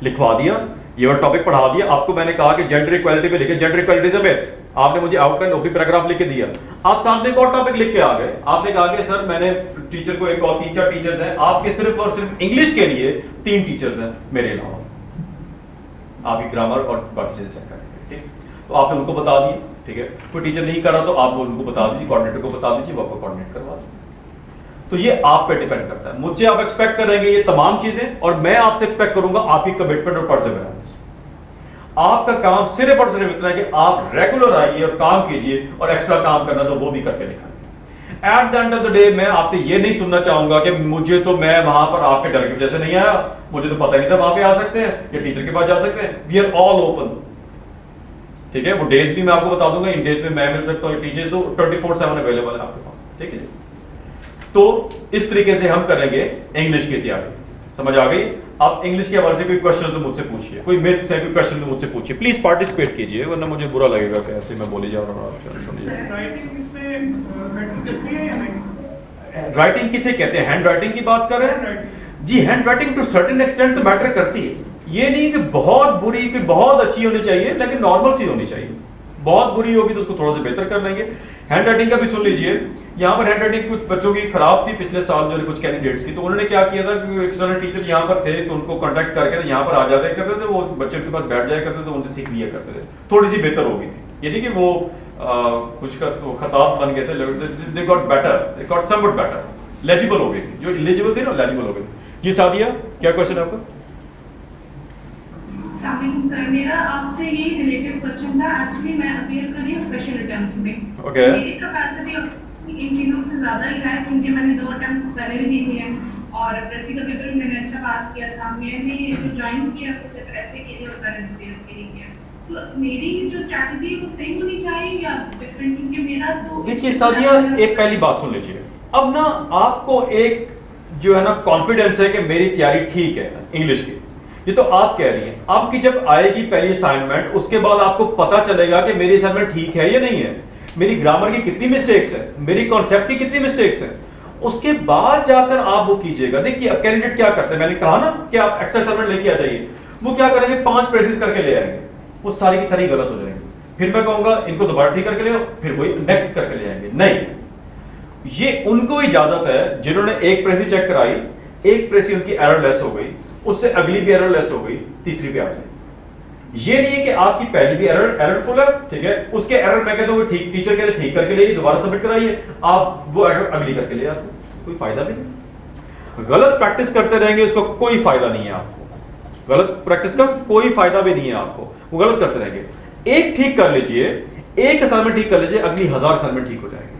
लिखवा दिया, ये वाला टॉपिक पढ़ा दिया आपको। मैंने कहा कि जेंडर इक्वालिटी पे लिखे, जेंडर इक्वालिटी से बेहतर, आपने मुझे आउटलाइन ओपी पैराग्राफ लिख के दिया। आप साथ में एक और टॉपिक लिख के आ गए, आपने कहा कि सर मैंने टीचर को एक और 3-4 टीचर्स हैं, आपके सिर्फ और सिर्फ इंग्लिश के लिए 3 टीचर्स हैं मेरे अलावा, आपकी ग्रामर और बाकी चीजें चेक करेंगे, ठीक। तो आपने उनको बता दिए, ठीक है। कोई टीचर नहीं कर रहा तो आप उनको बता दीजिए, कोऑर्डिनेटर को बता दीजिए, वो आपको कोऑर्डिनेट करवा दीजिए। तो ये आप पे डिपेंड करता है। मुझसे आप एक्सपेक्ट करेंगे ये तमाम चीजें, और मैं आपसे एक्सपेक्ट करूंगा आपकी कमिटमेंट और परसेवरेंस। आपका काम सिर्फ और सिर्फ इतना है कि आप रेगुलर आइए और काम कीजिए, और एक्स्ट्रा काम करना तो वो भी करके दिखाइए। At the end of the day मैं आपसे ये नहीं सुनना चाहूंगा कि मुझे तो, मैं वहां पर आपके डर की वजह से नहीं आया, मुझे तो पता ही नहीं था वहां पे आ सकते हैं या टीचर के पास जा सकते हैं। वी आर ऑल ओपन, ठीक है। वो डेज भी मैं आपको बता दूंगा, इन डेज में मैं मिल सकता हूँ, टीचर्स तो 24/7 अवेलेबल है आपके पास, ठीक है। तो इस तरीके से हम करेंगे इंग्लिश की तैयारी। समझ आ गई? आप इंग्लिश के हवाले से कोई क्वेश्चन तो मुझसे पूछिए, कोई मिथ्स है, कोई क्वेश्चन तो मुझसे पूछिए, प्लीज पार्टिसिपेट कीजिए, वरना मुझे बुरा लगेगा कि ऐसे मैं बोली जा रहा हूँ। राइटिंग किसे कहते हैं? हैंड राइटिंग की बात कर रहे हैं जी। Hand writing to certain extent तो मैटर करती है, ये नहीं कि बहुत बुरी कि बहुत अच्छी होनी चाहिए, लेकिन नॉर्मल सी होनी चाहिए। बहुत बुरी होगी तो उसको थोड़ा सा बेहतर कर लेंगे। हैंड राइटिंग का भी सुन लीजिए, यहाँ पर हैंड राइटिंग कुछ बच्चों की खराब थी पिछले साल, जो कुछ कैंडिडेट्स की, तो उन्होंने क्या किया था कि एक्सटर्नल टीचर यहाँ पर थे तो उनको कांटेक्ट करके यहाँ पर आ जाते करते थे, वो बच्चे उनके पास बैठ जाया करते थे, उनसे सीख लिया करते थे, थोड़ी सी बेहतर हो गई थी। ये नहीं कि वो कुछ का तो खताब बन गए थे, they got better, they got somewhat better, legible हो गई थी, जो इलिजिबल थी ना लेजिबल हो गई। जी सादिया, क्या क्वेश्चन है आपका? सर, मेरा आपसे ये रिलेटेड क्वेश्चन था। एक्चुअली मैं अपीयर कर रही हूँ स्पेशल अटेम्प्ट में। ओके। मेरी कैपेसिटी इन चीज़ों से ज़्यादा ही है, क्योंकि मैंने 2 अटेम्प्ट्स पहले भी दी थी हैं, और प्रेसी का पेपर मैंने अच्छा पास किया था। मैंने जो ज्वाइन किया वो सिर्फ ऐसे के लिए और करंट अफेयर्स के लिए किया। तो मेरी जो स्ट्रैटेजी है वो सेम होनी चाहिए या डिफरेंट? क्योंकि मेरा तो देखिए सादिया, एक पहली बात सुन लीजिए। अब ना आपको एक जो है ना कॉन्फिडेंस है कि मेरी तैयारी ठीक है इंग्लिश की, ये तो आप कह रही हैं। आपकी जब आएगी पहली असाइनमेंट, उसके बाद आपको पता चलेगा कि मेरी असाइनमेंट ठीक है या नहीं है, मेरी ग्रामर की कितनी मिस्टेक्स है, मेरी कॉन्सेप्ट की कितनी मिस्टेक्स है, उसके बाद जाकर आप वो कीजिएगा। देखिए अब कैंडिडेट क्या करते हैं, मैंने कहा ना कि आप एक्स्ट्रा असाइनमेंट लेके आ जाइए, वो क्या करेंगे 5 प्रेसेस करके ले आएंगे, वो सारी की सारी गलत हो जाएंगे। फिर मैं कहूंगा इनको दोबारा ठीक करके ले आओ, फिर वही नेक्स्ट करके ले आएंगे। नहीं, ये उनको इजाजत है जिन्होंने एक प्रेसी चेक कराई, एक प्रेसी उनकी एरर लेस हो गई, उससे अगली भी एरर लेस हो गई, तीसरी पे आ जाए। ये नहीं है कि आपकी पहली भी एररफुल है, ठीक है, उसके एरर मैं कहता हूं ठीक, टीचर कहते ठीक करके ले दोबारा सबमिट कराइए, आप वो एरर अगली करके ले आते, कोई फायदा भी नहीं। गलत प्रैक्टिस करते रहेंगे, उसका कोई फायदा नहीं है आपको, गलत प्रैक्टिस का कोई फायदा भी नहीं है आपको, वो गलत करते रहेंगे। एक ठीक कर लीजिए, एक असाइनमेंट ठीक कर लीजिए, अगली 1000 असाइनमेंट ठीक हो जाएंगे।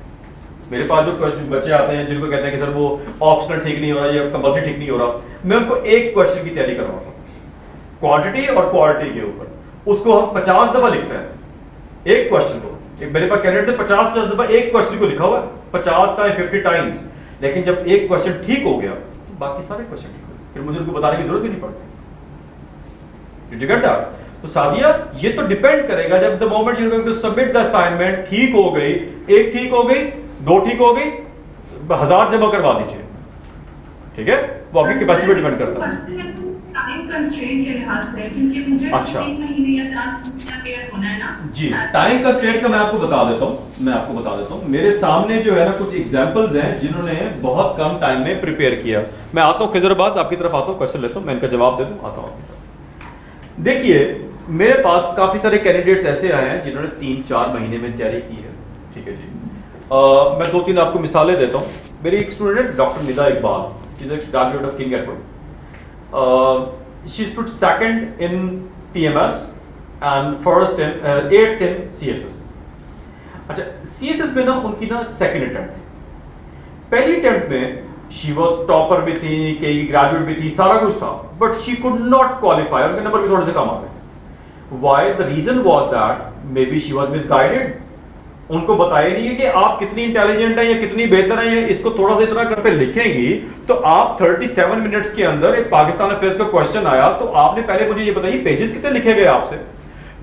मेरे पास जो बच्चे आते हैं जिनको कहते हैं कि सर वो ऑप्शनल ठीक नहीं हो रहा या कंपल्सरी ठीक नहीं हो रहा, मैं उनको एक क्वेश्चन की तैयारी करवाता हूँ क्वांटिटी और क्वालिटी के ऊपर, उसको हम 50 दफा लिखते हैं एक क्वेश्चन को। मेरे पास कैंडिडेट ने 50 दफा एक क्वेश्चन को लिखा हुआ है, 50 टाइम 50 टाइम्स, लेकिन जब एक क्वेश्चन ठीक हो गया तो बाकी सारे क्वेश्चन ठीक हो गए, फिर मुझे उनको बताने की जरूरत भी नहीं पड़ती। Did you get that? तो सादिया ये तो डिपेंड करेगा, जब the moment you going to submit the assignment, ठीक हो गई, एक ठीक हो गई, 2 ठीक हो गई, 1000 जमा करवा दीजिए, ठीक है, वो आपकी कैपेसिटी पे डिपेंड करता है। टाइम कंस्ट्रेंट के लिहाज से, क्योंकि मुझे अच्छा। 3 महीने या 4 महीने का पेयर होना है ना। जी, टाइम कंस्ट्रेंट का मैं आपको बता देता हूँ। मेरे सामने जो है ना कुछ एग्जांपल्स हैं जिन्होंने बहुत कम टाइम में प्रिपेयर किया। मैं आता हूँ खिजर अब्बास आपकी तरफ आता हूँ, क्वेश्चन लेता हूँ, मैं इनका जवाब दे दूँ, आता हूँ आपकी तरफ। देखिए, मेरे पास काफ़ी सारे कैंडिडेट्स ऐसे आए हैं जिन्होंने 3-4 महीने में तैयारी की है, ठीक है जी। मैं 2-3 आपको मिसालें देता हूँ। मेरी एक student doctor Nida Iqbal, she is a graduate of king Edward. She stood second in PMS and first in 8th in CSS। अच्छा, CSS में ना उनकी ना सेकंड अटेम्प्ट थी। पहली अटेम्प्ट में शी वाज टॉपर भी थी, कई ग्रेजुएट भी थी, सारा कुछ था, but she could not qualify, उनके नंबर भी थोड़े से कम आ गए। Why? The reason was that maybe she was misguided. उनको बताया नहीं है कि आप कितनी इंटेलिजेंट है या कितनी बेहतर है, इसको थोड़ा सा इतना कर पे लिखेंगी तो आप 37 मिनट्स के अंदर एक पाकिस्तान अफेयर्स का क्वेश्चन आया तो आपने पहले मुझे ये बताइए पेजेस कितने लिखे गए आपसे,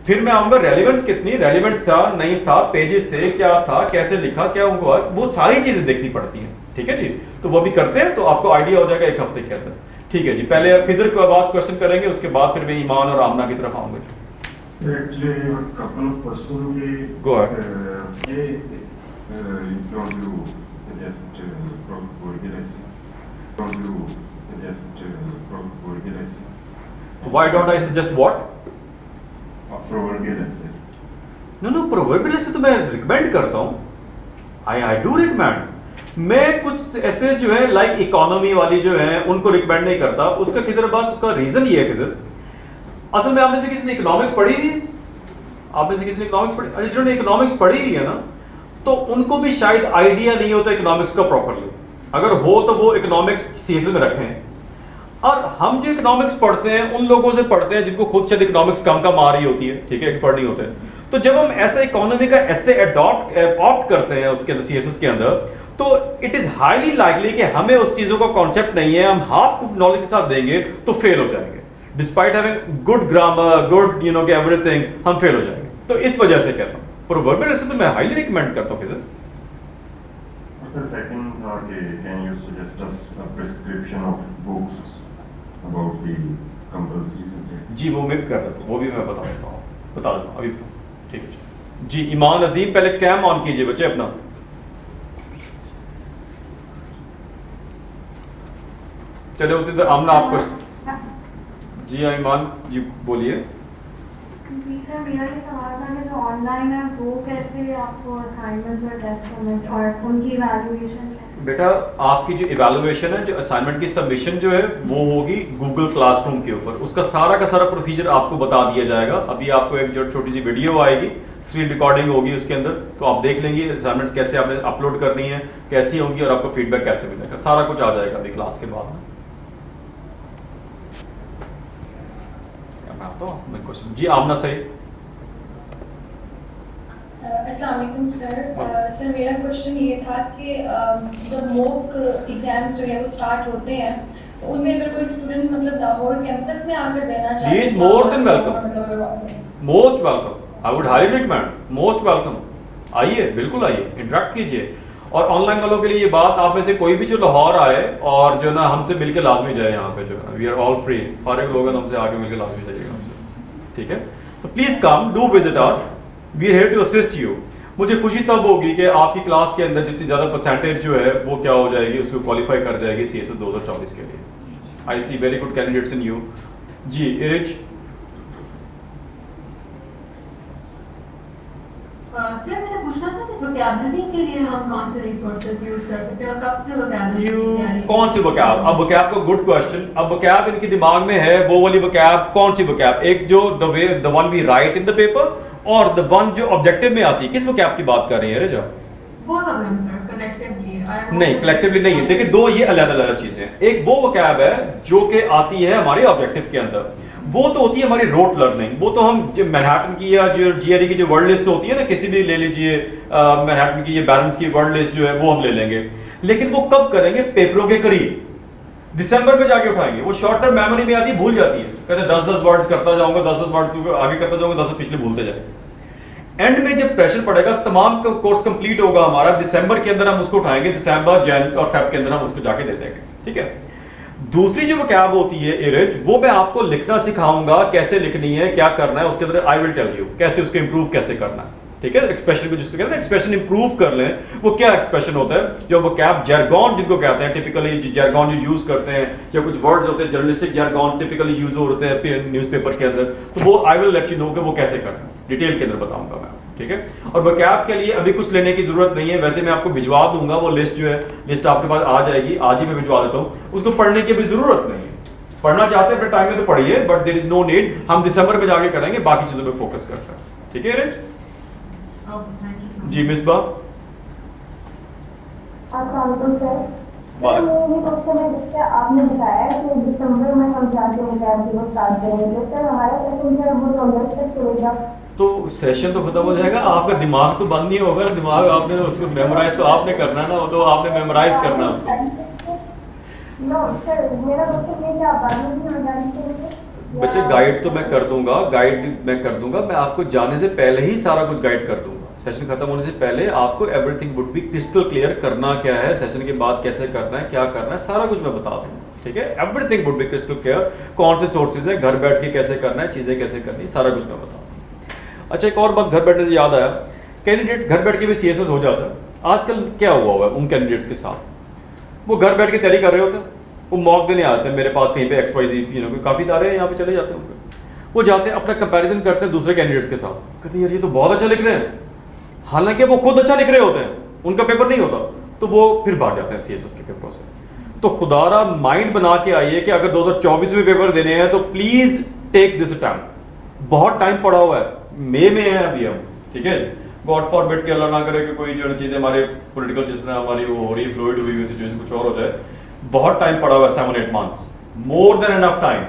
फिर मैं आऊंगा रेलेवेंस कितनी, रेलेवेंट था नहीं था, पेजेस थे क्या था, कैसे लिखा, क्या उनको, वो सारी चीजें देखनी पड़ती हैं, ठीक है जी। तो वो भी करते हैं तो आपको आइडिया हो जाएगा 1 हफ्ते के अंदर, ठीक है जी। पहले आप खिजर के आवाज क्वेश्चन करेंगे, उसके बाद फिर मैं ईमान और आमना की तरफ आऊंगा। Actually, I have a couple of questions. Go ahead. Don't you suggest providing Don't you suggest providing Why don't I suggest what? providing no proverbial से तो मैं रिकमेंड करता हूँ, आई डू रिकमेंड। मैं कुछ ऐसे जो है लाइक इकोनॉमी वाली जो है उनको रिकमेंड नहीं करता। उसका किधर बस उसका रीजन ये है किधर, असल में आप में से किसी ने इकोनॉमिक्स पढ़ी नहीं है, आप में से किसी ने इकोनॉमिक्स पढ़ी, अरे जिन्होंने इकोनॉमिक्स पढ़ी नहीं है ना तो उनको भी शायद आइडिया नहीं होता इकोनॉमिक्स का प्रॉपरली, अगर हो तो वो इकोनॉमिक्स सीएस में रखें। और हम जो इकोनॉमिक्स पढ़ते हैं उन लोगों से पढ़ते हैं जिनको खुद शायद इकोनॉमिक्स कम आ रही होती है, ठीक है, एक्सपर्ट नहीं होते हैं। तो जब हम ऐसा इकोनॉमी का ऐसे ऑप्ट करते हैं उसके अंदर सीएसएस के अंदर, तो इट इज हाईली लाइकली कि हमें उस चीजों का कॉन्सेप्ट नहीं है, हम हाफ नॉलेज के साथ देंगे तो फेल हो जाएंगे, despite having good grammar, good you know के एवरीथिंग, हम फेल हो जाएंगे। तो इस वजह से कहता हूँ प्रोवर्बियल से तो मैं हाईली रिकमेंड करता हूँ। किधर Sir, second, can you suggest us a prescription of books about the compulsory subject? जी वो मैं भी कर देता हूँ, वो भी मैं बता देता हूँ अभी तो, ठीक है जी। ईमान अजीम पहले कैम ऑन कीजिए बच्चे अपना। चले उसी तो आमना आपको। जी हाँ ईमान जी बोलिए। जी सर, मेरा ये सवाल था कि जो ऑनलाइन है वो कैसे आपको असाइनमेंट्स और टेस्ट सबमिट और उनकी इवैल्यूएशन कैसे? बेटा आपकी जो इवैल्यूएशन है, जो असाइनमेंट की सबमिशन जो है वो होगी गूगल क्लासरूम के ऊपर, उसका सारा का सारा प्रोसीजर आपको बता दिया जाएगा। अभी आपको एक जो छोटी सी वीडियो आएगी, स्क्रीन रिकॉर्डिंग होगी उसके अंदर, तो आप देख लेंगे असाइनमेंट्स कैसे आपने अपलोड करनी है, कैसी होंगी और आपको फीडबैक कैसे मिलेगा, सारा कुछ आ जाएगा अभी क्लास के बाद। जी आमना सही। अस्सलाम वालेकुम सर। सर मेरा क्वेश्चन ये था कि जब मॉक एग्जाम्स जो है वो स्टार्ट होते हैं तो उनमें अगर कोई स्टूडेंट मतलब लाहौर कैंपस में आकर देना चाहे, He is more than welcome. Most welcome, I would highly recommend, most welcome. आइए, बिल्कुल आइए, इंटरेक्ट कीजिए। और ऑनलाइन वालों के लिए ये बात, आप में से कोई भी जो लाहौर आए और जो ना हमसे मिलके लाजमी जाए, यहाँ पे जो वी आर ऑल फ्री, फारिग लोग हैं, हमसे आके मिलके लाजमी जाइएगा हमसे, ठीक है। तो please come, do visit us, we are here to assist you. मुझे खुशी तब होगी कि आपकी क्लास के अंदर जितनी ज़्यादा परसेंटेज जो है वो क्या हो जाएगी, उसको क्वालिफाई कर जाएगी CSS 2024 के लिए। I see very good candidates in you. जी इरिज। सर मैंने पूछना था कि वोकैबुलरी के लिए हम कौन से रिसोर्सेज यूज कर सकते हैं और कब से वोकैबुलरी कौन सी वोकैब? अब वोकैब का गुड क्वेश्चन। अब वोकैब इनके दिमाग में है वो वाली वोकैब, कौन सी वोकैब? एक जो the one we write in the paper और द वन जो ऑब्जेक्टिव में आती है। किस वोकैब की बात कर रही है रेजा? नहीं, कलेक्टिवली नहीं है। देखिए दो ये अलग अलग चीजें हैं। एक वो वोकैब है जो कि आती है हमारे ऑब्जेक्टिव के अंदर, वो तो होती है हमारी रोट लर्निंग, वो तो हम मैनहट्टन की या जो GRE की जो वर्ड लिस्ट होती है ना, किसी भी ले लीजिए मैनहट्टन की, ये बैरन्स की वर्ड लिस्ट जो है वो हम ले लेंगे। लेकिन वो कब करेंगे? पेपरों के करीब, दिसंबर में जाके उठाएंगे। वो शॉर्ट टर्म मेमोरी में आती है, भूल जाती है, कहते 10-10 वर्ड्स करता जाऊंगा, 10-10 वर्ड्स आगे करता जाऊंगा, 10 पिछले भूलते जाएंगे। एंड में जब प्रेशर पड़ेगा, तमाम कोर्स कंप्लीट होगा हमारा, दिसंबर के अंदर हम उसको उठाएंगे, दिसंबर, जनवरी और फेब के अंदर हम उसको जाके दे देंगे, ठीक है। दूसरी जो वोकैब होती है इरेज, वो मैं आपको लिखना सिखाऊंगा, कैसे लिखनी है, क्या करना है, उसके अंदर आई विल टेल यू कैसे उसको इंप्रूव कैसे करना है, ठीक है। एक्सप्रेशन को जिसको कहते हैं एक्सप्रेशन इंप्रूव कर लें, वो क्या एक्सप्रेशन होता है, जो वोकैब जर्गन जिनको कहते हैं, टिपिकली जर्गन जो यूज करते हैं, या कुछ वर्ड्स होते हैं जर्नलिस्टिक जर्गन टिपिकली यूज होते हैं न्यूज़पेपर के अंदर, तो वो I will let you know कि वो कैसे करना है, डिटेल के अंदर बताऊंगा मैं, ठीक है। और वोकैब के लिए अभी कुछ लेने की जरूरत नहीं है, वैसे मैं आपको भिजवा दूंगा वो लिस्ट, जो है लिस्ट आपके पास आ जाएगी, आज ही मैं भिजवा देता हूँ, उसको पढ़ने की भी जरूरत नहीं है। पढ़ना चाहते हैं अपने टाइम में तो पढ़िए, but there is no need, हम दिसंबर में जाके करेंगे, बाकी चीजों पे फोकस करते हैं, ठीक है रिच जी। मिसबा आपने बताया कि दिसंबर में हम जाके वो स्टार्ट करेंगे, सर हमारा सेशन जो है वो अगस्त तक चलेगा। तो सेशन तो खत्म हो जाएगा, आपका दिमाग तो बंद नहीं होगा, दिमाग आपने उसको मेमोराइज तो आपने करना है ना, वो तो आपने मेमोराइज करना है उसको। नो सर, मेरा मतलब ये कि आप बाद में भी हो जाएंगे बच्चे गाइड तो मैं कर दूंगा, गाइड मैं कर दूंगा, मैं आपको जाने से पहले ही सारा कुछ गाइड कर दूंगा। सेशन खत्म होने से पहले आपको everything would be crystal clear, करना क्या है, सेशन के बाद कैसे करना है, क्या करना है, सारा कुछ मैं बता दूंगा, ठीक है। Everything would be crystal clear, कौन से सोर्सेज है, घर बैठ के कैसे करना है, चीजें कैसे करनी है, सारा कुछ मैं बता दूंगा। अच्छा, एक और बात घर बैठने से याद आया, कैंडिडेट्स घर बैठ के भी CSS हो जाता है। आजकल क्या हुआ है उन कैंडिडेट्स के साथ, वो घर बैठ के तैयारी कर रहे होते हैं, वो मॉक देने आते हैं मेरे पास कहीं पे XYZ, काफ़ी इदारे हैं यहाँ पे, चले जाते हैं उनके, वो जाते हैं अपना कंपैरिजन करते हैं दूसरे कैंडिडेट्स के साथ, कहते हैं यार ये तो बहुत अच्छा लिख रहे हैं, हालांकि वो खुद अच्छा लिख रहे होते हैं, उनका पेपर नहीं होता, तो वो फिर भाग जाते हैं CSS के पेपरों से। तो खुदारा माइंड बना के आइए कि अगर 2024 में पेपर देने हैं तो प्लीज टेक दिस अटेम्प्ट, बहुत टाइम पड़ा हुआ है, मई में है अभी हम, ठीक है। गॉड फॉरबिड के अल्लाह ना करे कि कोई जो चीज़ें हमारे पॉलिटिकल जिस तरह हमारी वो हो रही है, फ्लूइड हुई हुई सिचुएशन कुछ और हो जाए, बहुत टाइम पड़ा हुआ है, 7-8 months, more than enough time,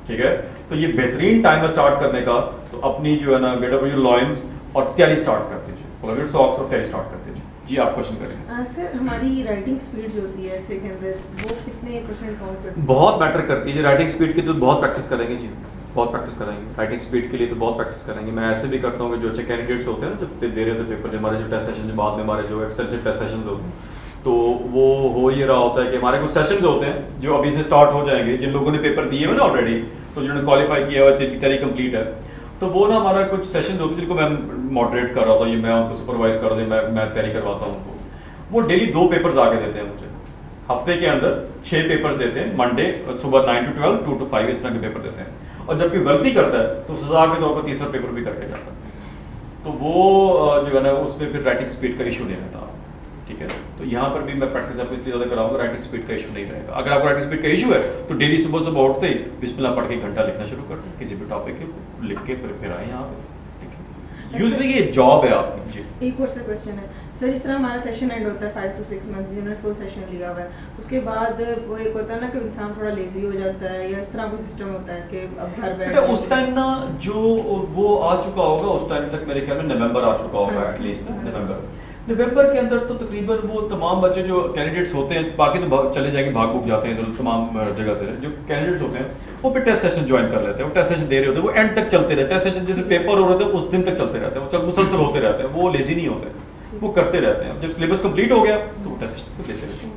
ठीक है। तो ये बेहतरीन टाइम है स्टार्ट करने का, तो अपनी जो है ना गेट अप योर लॉइंस और तैयारी स्टार्ट कर दीजिए, पुल योर सॉक्स और तैयारी स्टार्ट कर दीजिए। जी आप क्वेश्चन करेंगे। सर हमारी राइटिंग स्पीड जो होती है ऐसे के अंदर वो कितने % काउंट करती है? बहुत मैटर करती है राइटिंग स्पीड की, तो बहुत प्रैक्टिस करेंगे जी, बहुत प्रैक्टिस करेंगे राइटिंग स्पीड के लिए, तो बहुत प्रैक्टिस करेंगे। मैं ऐसे भी करता हूँ कि जो अच्छे कैंडिडेट्स होते हैं जब दे रहे होते पेपर, हमारे जो टेस्ट सेशन, बाद में हमारे जो एक्सटेंसिव टेस्ट सेशन होते हैं, तो वो हो ये रहा होता है कि हमारे कुछ सेशंस होते हैं जो अभी से स्टार्ट हो जाएंगे, जिन लोगों ने पेपर दिए हुए ना ऑलरेडी, तो जिन्होंने क्वालिफाई किया हुआ है, जिनकी तैयारी कंप्लीट है, तो वो ना हमारा कुछ सेशंस होते हैं जिनको मैं मॉडरेट कर रहा था, ये मैं उनको सुपरवाइज कर रहा था, मैं तैयारी करवाता हूँ उनको। वो डेली 2 पेपर्स आगे देते हैं मुझे, हफ्ते के अंदर 6 पेपर्स देते हैं, मंडे सुबह 9 to 12, 2 to 5 इस तरह के पेपर देते हैं। और जब कोई गलती करता है तो सजा के तौर पर तीसरा पेपर भी करके जाता है, तो वो जो है ना उसमें फिर राइटिंग स्पीड का इशू नहीं रहता, ठीक है। तो यहाँ पर भी मैं प्रैक्टिस आपको इसलिए ज़्यादा कराऊंगा, राइटिंग स्पीड का इशू नहीं रहेगा। अगर आपको राइटिंग स्पीड का इशू है तो डेली सुबह सुबह उठते ही बिस्मिल्लाह पढ़ के घंटा लिखना शुरू कर दें, किसी भी टॉपिक के लिख के फिर आए यहाँ पे, ठीक है। यूजुअली ये जॉब है आपकी। जी एक और सर क्वेश्चन है सर, जिस तरह हमारा सेशन एंड होता है 5 to 6 मंथ, जिन्होंने फुल सेशन लिया हुआ है, उसके बाद वो एक होता है ना कि इंसान थोड़ा लेजी हो जाता है, या इस तरह कोई सिस्टम होता है कि अब घर बैठ उस टाइम ना जो वो आ चुका होगा, उस टाइम तक मेरे ख्याल में नवंबर आ चुका होगा, एटलीस्ट नवंबर के अंदर तो तकरीबन वो तमाम बच्चे जो कैंडिडेट्स होते हैं, बाकी तो चले जाएंगे, भाग भूग जाते हैं तो तमाम जगह से, जो कैंडिडेट्स होते हैं वो फिर टेस्ट सेशन ज्वाइन कर लेते हैं, वो टेस्ट सेशन दे रहे होते हैं, वो एंड तक चलते रहते हैं, टेस्ट सेशन जैसे पेपर हो रहे थे उस दिन तक चलते रहते हैं, वो मुसलसल होते रहते हैं, वो लेजी नहीं होते, वो करते रहते हैं। जब सिलेबस कंप्लीट हो गया तो वो टेस्ट सेशन देते रहते हैं।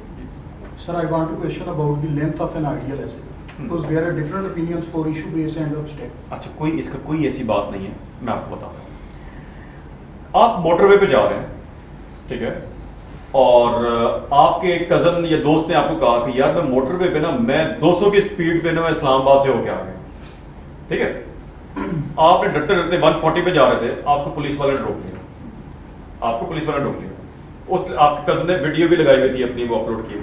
Sir, I want to question about the length of an ideal essay, because there are different opinions for issue based and abstract. अच्छा, कोई इसका कोई ऐसी बात नहीं है, मैं आपको बताता हूँ। आप मोटरवे पे जा रहे हैं, ठीक है, और आपके कजन या दोस्त ने आपको कहा कि यार मैं मोटरवे पे ना मैं 200 की स्पीड पे ना मैं इस्लामाबाद से होके आ गया, ठीक है। आपने डरते डरते 140 पे जा रहे थे, आपको पुलिस वाले ने रोक लिया, आपको पुलिस वाला रोक लिया। उस आपके कजन ने वीडियो भी लगाई हुई थी अपनी, वो अपलोड की,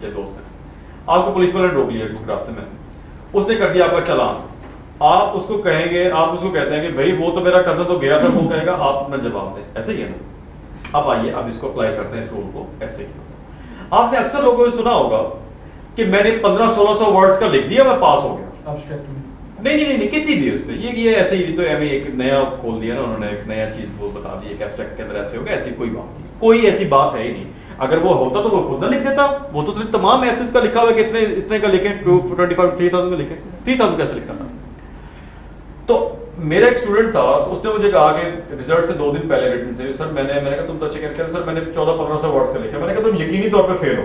या दोस्त ने, आपको पुलिस वाले ने रोक लिया रास्ते में, उसने कर दिया आपका चालान। आप उसको कहेंगे, आप उसको कहते हैं कि भाई वो तो मेरा कजन तो गया था, वो कहेगा आप अपना जवाब दें, ऐसे ही है ना। अब आइए अब इसको अप्लाई करते हैं इस रूल को ऐसे ही। आपने अक्सर लोगों ने सुना होगा कि मैंने 1500-1600 वर्ड्स का लिख दिया, मैं पास हो गया। Abstract में नहीं, किसी भी उसमें ये ऐसे ही तो एमए एक नया खोल दिया ना उन्होंने, एक नया चीज वो बता दी कि एब्स्ट्रैक्ट के अंदर ऐसे होगा, ऐसी कोई बात नहीं, कोई ऐसी बात है ही नहीं। अगर वो होता तो वो खुद ना लिख देता, वो तो सिर्फ तमाम एसेस का लिखा हुआ है कि इतने का लिखें, 25-3000 का लिखें, 3000 कैसे लिखना था। तो मेरा एक स्टूडेंट था, तो उसने मुझे कहा कि रिजल्ट से 2 दिन पहले रिटन से, सर मैंने कहा तुम तो अच्छे कहते, सर मैंने 1400-1500 वर्ड्स का लिखा, मैंने कहा तुम यकीनी तौर पर फेल हो,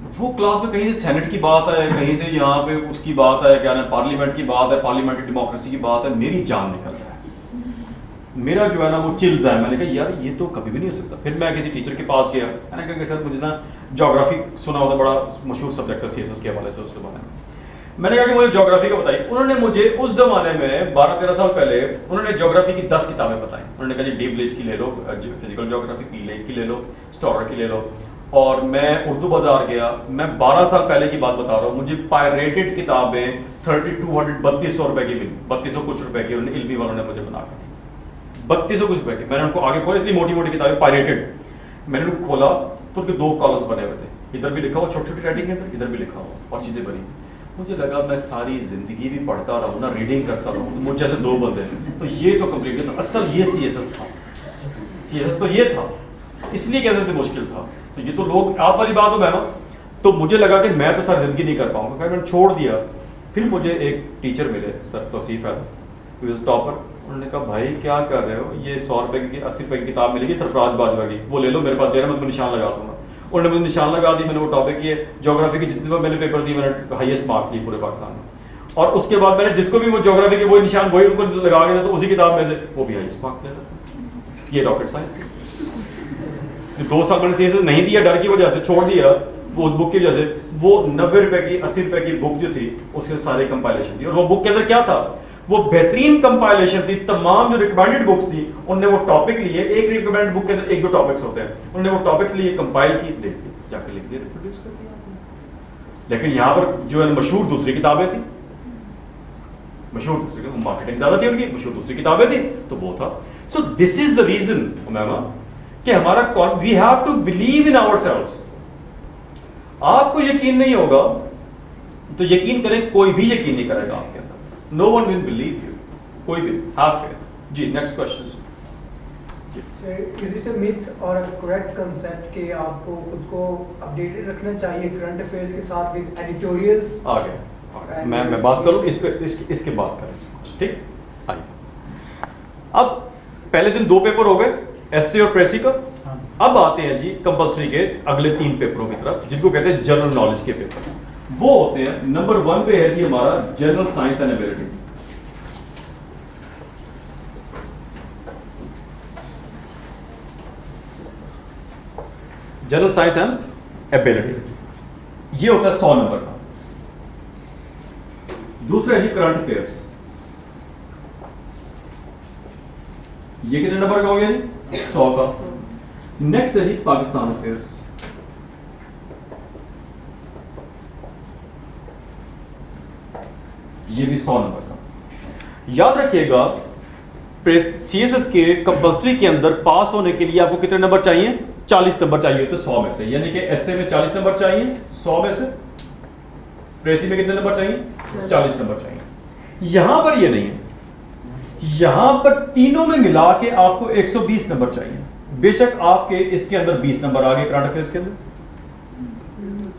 वो क्लास में कहीं से सेनेट की बात है, कहीं से यहाँ पे उसकी बात है, क्या ना पार्लियामेंट की बात है, पार्लियामेंट्री डेमोक्रेसी की बात है, मेरी जान निकल जाए, मेरा जो है ना वो चिल्स है। मैंने कहा यार ये तो कभी भी नहीं हो सकता। फिर मैं किसी टीचर के पास गया, मैंने कहा सर मुझे ना ज्योग्राफी सुना होता, बड़ा मशहूर सब्जेक्ट है CSS के हवाले से, उसके बारे में मैंने कहा कि मुझे ज्योग्राफी का बताइए। उन्होंने मुझे उस जमाने में 12-13 साल पहले उन्होंने ज्योग्राफी की 10 किताबें बताई। उन्होंने कहा जी डी विलेज की ले लो, फिजिकल ज्योग्राफी, पी लेक की ले लो, स्टोरर की ले लो। और मैं उर्दू बाजार गया, मैं 12 साल पहले की बात बता रहा हूँ, मुझे पायरेटेड किताबें 3200 रुपए की मिली, 3200 कुछ रुपए की उन्होंने इल्मी वालों ने मुझे बना कर दी, 3200 कुछ रुपए की। मैंने उनको आगे खोला, इतनी मोटी मोटी किताबें पायरेटेड, मैंने उनको खोला तो उनके 2 कॉलम्स बने हुए थे, इधर भी लिखा हुआ छोटी छोटी राइटिंग के अंदर, इधर भी लिखा हुआ और चीजें बनी। मुझे लगा मैं सारी जिंदगी भी पढ़ता रहूँ ना, रीडिंग करता रहूँ, तो मुझ जैसे 2 बंदे, तो ये तो कम्प्लीट था। असल ये CSS था, CSS तो ये था, इसलिए कहते थे मुश्किल था। तो ये तो लोग आप वाली बात हो मैम, तो मुझे लगा कि मैं तो सारी जिंदगी नहीं कर पाऊंगा, मैंने छोड़ दिया। फिर मुझे एक टीचर मिले, सर तौसीफ है, टॉपर। उन्होंने कहा भाई क्या कर रहे हो, ये 100 रुपए की 80 रुपए की किताब मिलेगी सरफराज बाजवा की, वो ले लो, मेरे पास ले रहा, मैं तुम्हें निशान लगा दूंगा। उन्होंने मुझे निशान लगा दी, मैंने वो टॉपिक किए, ज्योग्राफी की जितने मैंने पेपर दिए मैंने हाईएस्ट मार्क्स लिए पूरे पाकिस्तान में। और उसके बाद मैंने जिसको भी वो ज्योग्राफी के वही निशान वही उनको लगा के, तो उसी किताब में से वो भी हाईएस्ट मार्क्स लेता था। ये रॉकेट साइंस थी। 2 साल मैंने CSS नहीं दिया, डर की वजह से छोड़ दिया, वो उस बुक की वजह से। वो 90 रुपए की 80 रुपए की बुक जो थी उसके सारे कंपाइलेशन थी, और वो बुक के अंदर क्या था, वो बेहतरीन कंपाइलेशन थी। तमाम जो रिकमेंडेड बुक्स थी उन्होंने वो टॉपिक लिए, एक रिकमेंडेड बुक के अंदर 1-2 टॉपिक्स होते हैं, उन्होंने वो टॉपिक्स लिए, कंपाइल की, देख ली, जाकर लिख दिया, रिप्रोड्यूस कर दिया। लेकिन यहाँ पर जो है मशहूर दूसरी किताबें थी, मशहूर दूसरी मार्केटिंग ज़्यादा थी उनकी, मशहूर दूसरी किताबें थी, तो वो था। So this is the reason ma'am कि हमारा we have to believe in ourselves. आपको यकीन नहीं होगा तो यकीन करें, कोई भी यकीन नहीं करेगा आपके अंदर, no one will believe you, कोई भी। Have faith. जी next question. Is it a myth और अ करेक्ट कांसेप्ट कि आपको खुद को अपडेटेड रखना चाहिए करंट अफेयर्स के साथ विद एडिटोरियल्स? आगे मैं बात करूं इस पे, इसके बात करें, ठीक। आइए, अब पहले दिन 2 पेपर हो गए, एसए और प्रेसी का। अब आते हैं जी कंपल्सरी के अगले 3 पेपरों की तरफ, जिनको कहते हैं जनरल नॉलेज के पेपर। वो होते हैं, नंबर 1 पे है जी हमारा general science and ability. General science and ability ये होता है 100 नंबर का। दूसरा है जी करंट अफेयर्स, ये कितने नंबर का हो गया जी? 100 का। नेक्स्ट है जी पाकिस्तान अफेयर्स, ये भी 100 नंबर का। याद रखिएगा CSS के कंपल्सरी के अंदर पास होने के लिए आपको कितने नंबर चाहिए? 40 नंबर चाहिए होते 100 में से, यानी कि एसए में 40 नंबर चाहिए 100 में से, प्रेसी में कितने नंबर चाहिए? 40 नंबर चाहिए। यहां पर ये नहीं है, यहां पर तीनों में मिला के आपको 120 नंबर चाहिए। बेशक आपके इसके अंदर 20 नंबर आ गए करंट अफेयर्स के अंदर,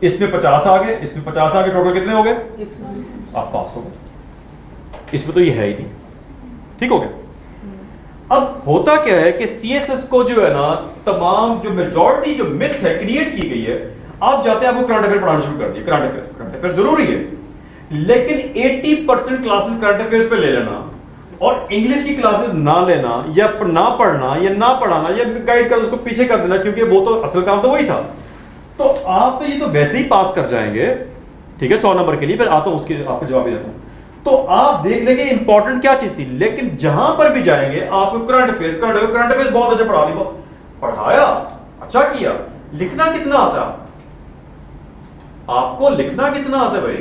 इसमें 50 आ गए, इसमें 50 आ गए, टोटल कितने हो गए? 120। आप पास हो गए। इसमें तो ये है ही नहीं, ठीक हो गया। अब होता क्या है कि CSS को जो है ना, तमाम जो मेजॉरिटी जो मिथ है क्रिएट की गई है, आप जाते हैं आपको करंट अफेयर पढ़ाना शुरू कर दिया। करंट अफेयर जरूरी है, लेकिन 80% क्लासेस करंट अफेयर्स पे ले लेना और इंग्लिश की क्लासेस ना लेना या ना पढ़ना या ना पढ़ाना या गाइड कर उसको पीछे कर देना, क्योंकि वो तो असल काम तो वही था। तो आप तो ये तो वैसे ही पास कर जाएंगे, ठीक है 100 नंबर के लिए। फिर आता हूं उसके आपको जवाब देता हूं। तो आप देख लेंगे इंपॉर्टेंट क्या चीज थी, लेकिन जहां पर भी जाएंगे आपको करंट अफेयर्स बहुत अच्छा पढ़ा दी, पढ़ाया अच्छा किया। लिखना कितना आता है आपको? लिखना कितना आता है भाई?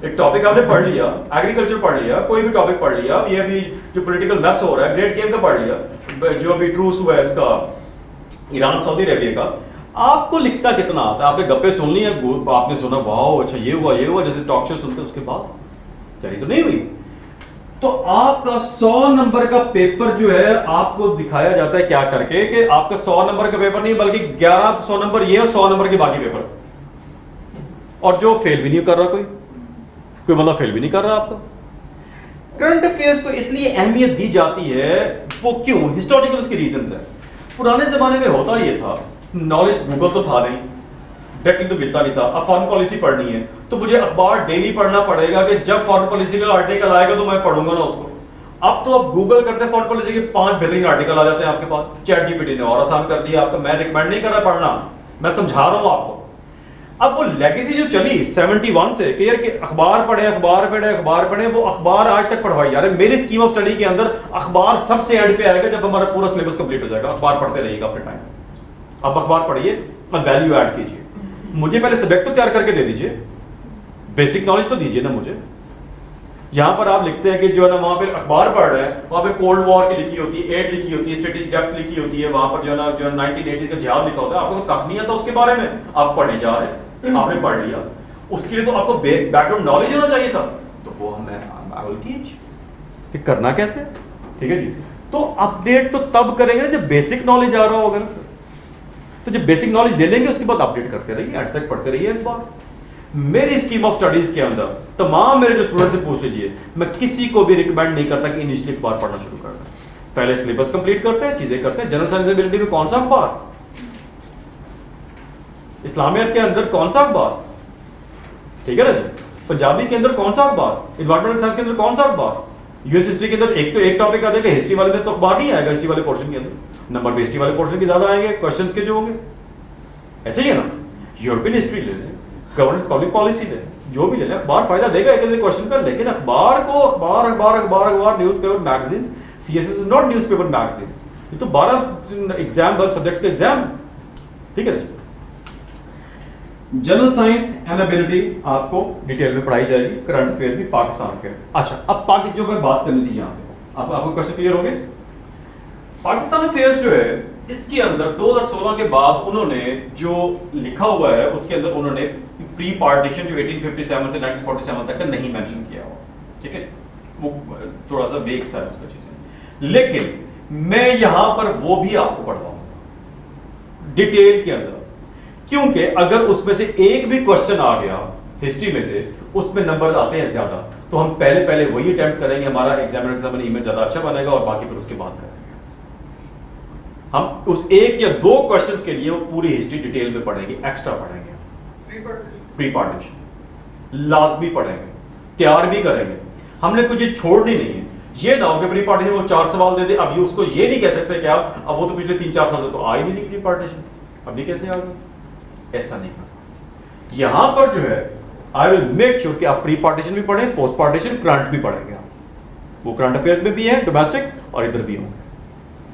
एक टॉपिक आपने पढ़ लिया, एग्रीकल्चर पढ़ लिया, कोई भी टॉपिक पढ़ लिया, ये अभी जो पॉलिटिकल मैस हो रहा है ग्रेट गेम का पढ़ लिया, जो अभी ट्रूस हुआ है इसका ईरान सऊदी अरेबिया का, आपको लिखना कितना आता है? आपने गप्पे सुन ली है, आपने सुना वाह अच्छा ये हुआ जैसे टॉक शो सुनते, उसके बाद चली तो नहीं हुई। तो आपका 100 नंबर का पेपर जो है आपको दिखाया जाता है क्या करके कि आपका 100 नंबर का पेपर नहीं बल्कि 100 नंबर ये और 100 नंबर के बाकी पेपर, और जो फेल भी नहीं कर रहा कोई मतलब फेल भी नहीं कर रहा आपका। करंट अफेयर्स को इसलिए अहमियत दी जाती है, वो क्यों? हिस्टोरिकल उसके रीजंस है। पुराने जमाने में होता ये था, नॉलेज गूगल तो था नहीं, डायरेक्टली तो मिलता नहीं था। अब फॉरेन पॉलिसी पढ़नी है तो मुझे अखबार डेली पढ़ना पड़ेगा कि जब फॉरेन पॉलिसी का आर्टिकल आएगा तो मैं पढ़ूंगा ना उसको। अब तो आप गूगल करते हैं फॉरेन पॉलिसी के 5 बेहतरीन आर्टिकल आ जाते हैं आपके पास। चैट जीपीटी ने और आसान कर दिया आपका। मैं रिकमेंड नहीं कर रहा पढ़ना, मैं समझा रहा हूं आपको। अब वो लेगेसी जो चली 71 से कि यार कि अखबार पढ़े, वो अखबार आज तक पढ़वाई जा रहे हैं। मेरी स्कीम ऑफ स्टडी के अंदर अखबार सबसे एंड पे आएगा जब हमारा पूरा सिलेबस कंप्लीट हो जाएगा। अखबार पढ़ते रहिएगा अपने टाइम। अब अखबार पढ़िए और वैल्यू ऐड कीजिए। मुझे पहले सब्जेक्ट तो तैयार करके दे दीजिए, बेसिक नॉलेज तो दीजिए ना मुझे। यहां पर आप लिखते हैं कि जो है ना वहां पे अखबार पढ़ रहे हैं, वहां पे कोल्ड वॉर की लिखी होती है, एड लिखी होती है, स्ट्रेटेजिक डेप्थ लिखी होती है, वहां पर जो है ना 1980 का जिहाद लिखा होता है। आपको तो कख नहीं आता उसके बारे में, आप पढ़े जा रहे हैं, आपने पढ़ लिया। उसके लिए तो आपको बैकग्राउंड नॉलेज होना चाहिए था, तो वो आई विल टीच कि करना कैसे। ठीक है जी। तो अपडेट तो तब करेंगे ना जब बेसिक नॉलेज आ रहा होगा ना सर। तो जब बेसिक नॉलेज ले लेंगे उसके बाद अपडेट करते रहिए, एंड तक पढ़ते रहिए। एक बार मेरी स्कीम ऑफ स्टडीज के अंदर तमाम मेरे जो स्टूडेंट से पूछ लीजिए, मैं किसी को भी रिकमेंड नहीं करता कि इनिशियली अखबार पढ़ना शुरू करना। पहले सिलेबस कंप्लीट करते हैं, चीजें करते हैं। जनरल साइंस एबिलिटी में कौन सा अखबार, इस्लामियत के अंदर कौन सा अखबार, ठीक है ना जी, पंजाबी के अंदर कौन सा अखबार, एनवायरमेंटल साइंस के अंदर कौन सा अखबार, यूएस हिस्ट्री के अंदर एक टॉपिक आ जाएगा, हिस्ट्री वाले में तो अखबार नहीं आएगा। हिस्ट्री वाले पोर्शन के अंदर नंबर पे हिस्ट्री वाले पोर्शन के ज्यादा आएंगे, क्वेश्चंस के जो होंगे। ऐसे ही है ना। यूरोपियन हिस्ट्री ले लें, गवर्नेंस पब्लिक पॉलिसी ले, जो भी ले लें, अखबार फायदा देगा एक ऐसे क्वेश्चन का। लेकिन अखबार को अखबार newspaper magazines, CSS is not newspaper magazines. ये तो 12 एग्जाम सब्जेक्ट्स के एग्जाम, ठीक है ना। जनरल साइंस एंड एबिलिटी आपको डिटेल में पढ़ाई जाएगी, करंट अफेयर्स भी, पाकिस्तान के। अच्छा, अब पाकिस्तान जो मैं बात करनी थी यहाँ पे, आपको क्वेश्चन क्लियर हो गए। पाकिस्तान अफेयर्स जो है इसके अंदर 2016 के बाद उन्होंने जो लिखा हुआ है उसके अंदर उन्होंने प्री पार्टीशन जो 1857 से 1947 तक का नहीं मेंशन किया हुआ, ठीक है। वो थोड़ा सा वेग सा है उस वजह से। लेकिन मैं यहां पर वो भी आपको पढ़वाऊंगा डिटेल के अंदर, क्योंकि अगर उसमें से एक भी क्वेश्चन आ गया हिस्ट्री में से, उसमें नंबर आते हैं ज्यादा, तो हम पहले वही अटेम्प्ट करेंगे, हमारा एग्जामिनर इमेज ज्यादा अच्छा बनेगा और बाकी फिर उसके बाद करेंगे। हम उस एक या दो क्वेश्चंस के लिए वो पूरी हिस्ट्री डिटेल में पढ़ेंगे, एक्स्ट्रा पढ़ेंगे, प्री पार्टीशन लाजमी पढ़ेंगे, तैयार भी करेंगे। हमने कुछ चीज छोड़नी नहीं है। ये ना हो कि प्री पार्टीशन वो 4 सवाल दे दे, अब ये उसको ये नहीं कह सकते कि आप अब वो तो पिछले 3-4 साल से तो आ ही नहीं प्री पार्टीशन, अभी कैसे आ गए। ऐसा नहीं करना। यहां पर जो है आई विल मेक श्योर कि आप प्री पार्टीशन भी पढ़ें, पोस्ट पार्टीशन करंट भी पढ़ेंगे आप। वो करंट अफेयर्स में भी है, डोमेस्टिक और इधर भी होंगे,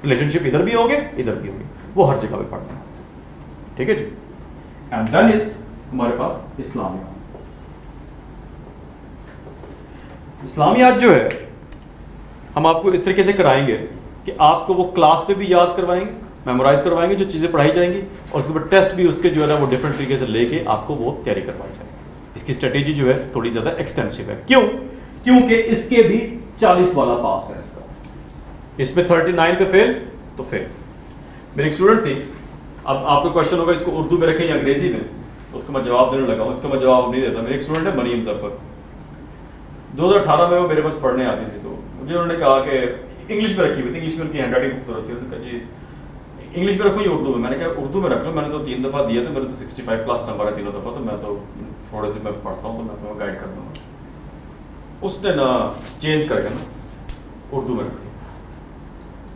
रिलेशनशिप इधर भी होंगे, इधर भी होंगे, वो हर जगह पे पढ़ना है, ठीक है जी। एंड देन इज हमारे पास इस्लामियात। इस्लामियात जो है हम आपको इस तरीके से कराएंगे कि आपको वो क्लास पे भी याद करवाएंगे, मेमोराइज करवाएंगे जो चीज़ें पढ़ाई जाएंगी, और उसके बाद टेस्ट भी उसके जो है ना वो डिफरेंट तरीके से लेके आपको वो तैयारी करवाई जाएगी। इसकी स्ट्रेटेजी जो है थोड़ी ज़्यादा एक्सटेंसिव है। क्यों? क्योंकि इसके भी 40 वाला पास है इसका, इसमें 39 पे फेल तो फेल। मेरी एक स्टूडेंट थी, अब आपको क्वेश्चन होगा इसको उर्दू में रखें या अंग्रेजी में, तो उसको मैं जवाब देने लगा हूँ, इसका मैं जवाब नहीं देता। मेरी एक स्टूडेंट है मरीम जफर, 2018 में वो मेरे पास पढ़ने आती थी, तो मुझे उन्होंने कहा कि इंग्लिश में रखी हुई थी, इंग्लिश में उनकी हैंड राइटिंग खूबसूरत थी, उन्होंने कहा जी इंग्लिश में रखूँ या उर्दू में। मैंने कहा उर्दू में रख लो, मैंने तो 3 दफ़ा दिया था, मेरे तो 65 प्लस नंबर है तीनों दफ़ा, तो मैं तो थोड़े से मैं पढ़ता हूँ तो मैं तो गाइड कर दूँगा। उसने ना चेंज करके ना उर्दू में रख दिया।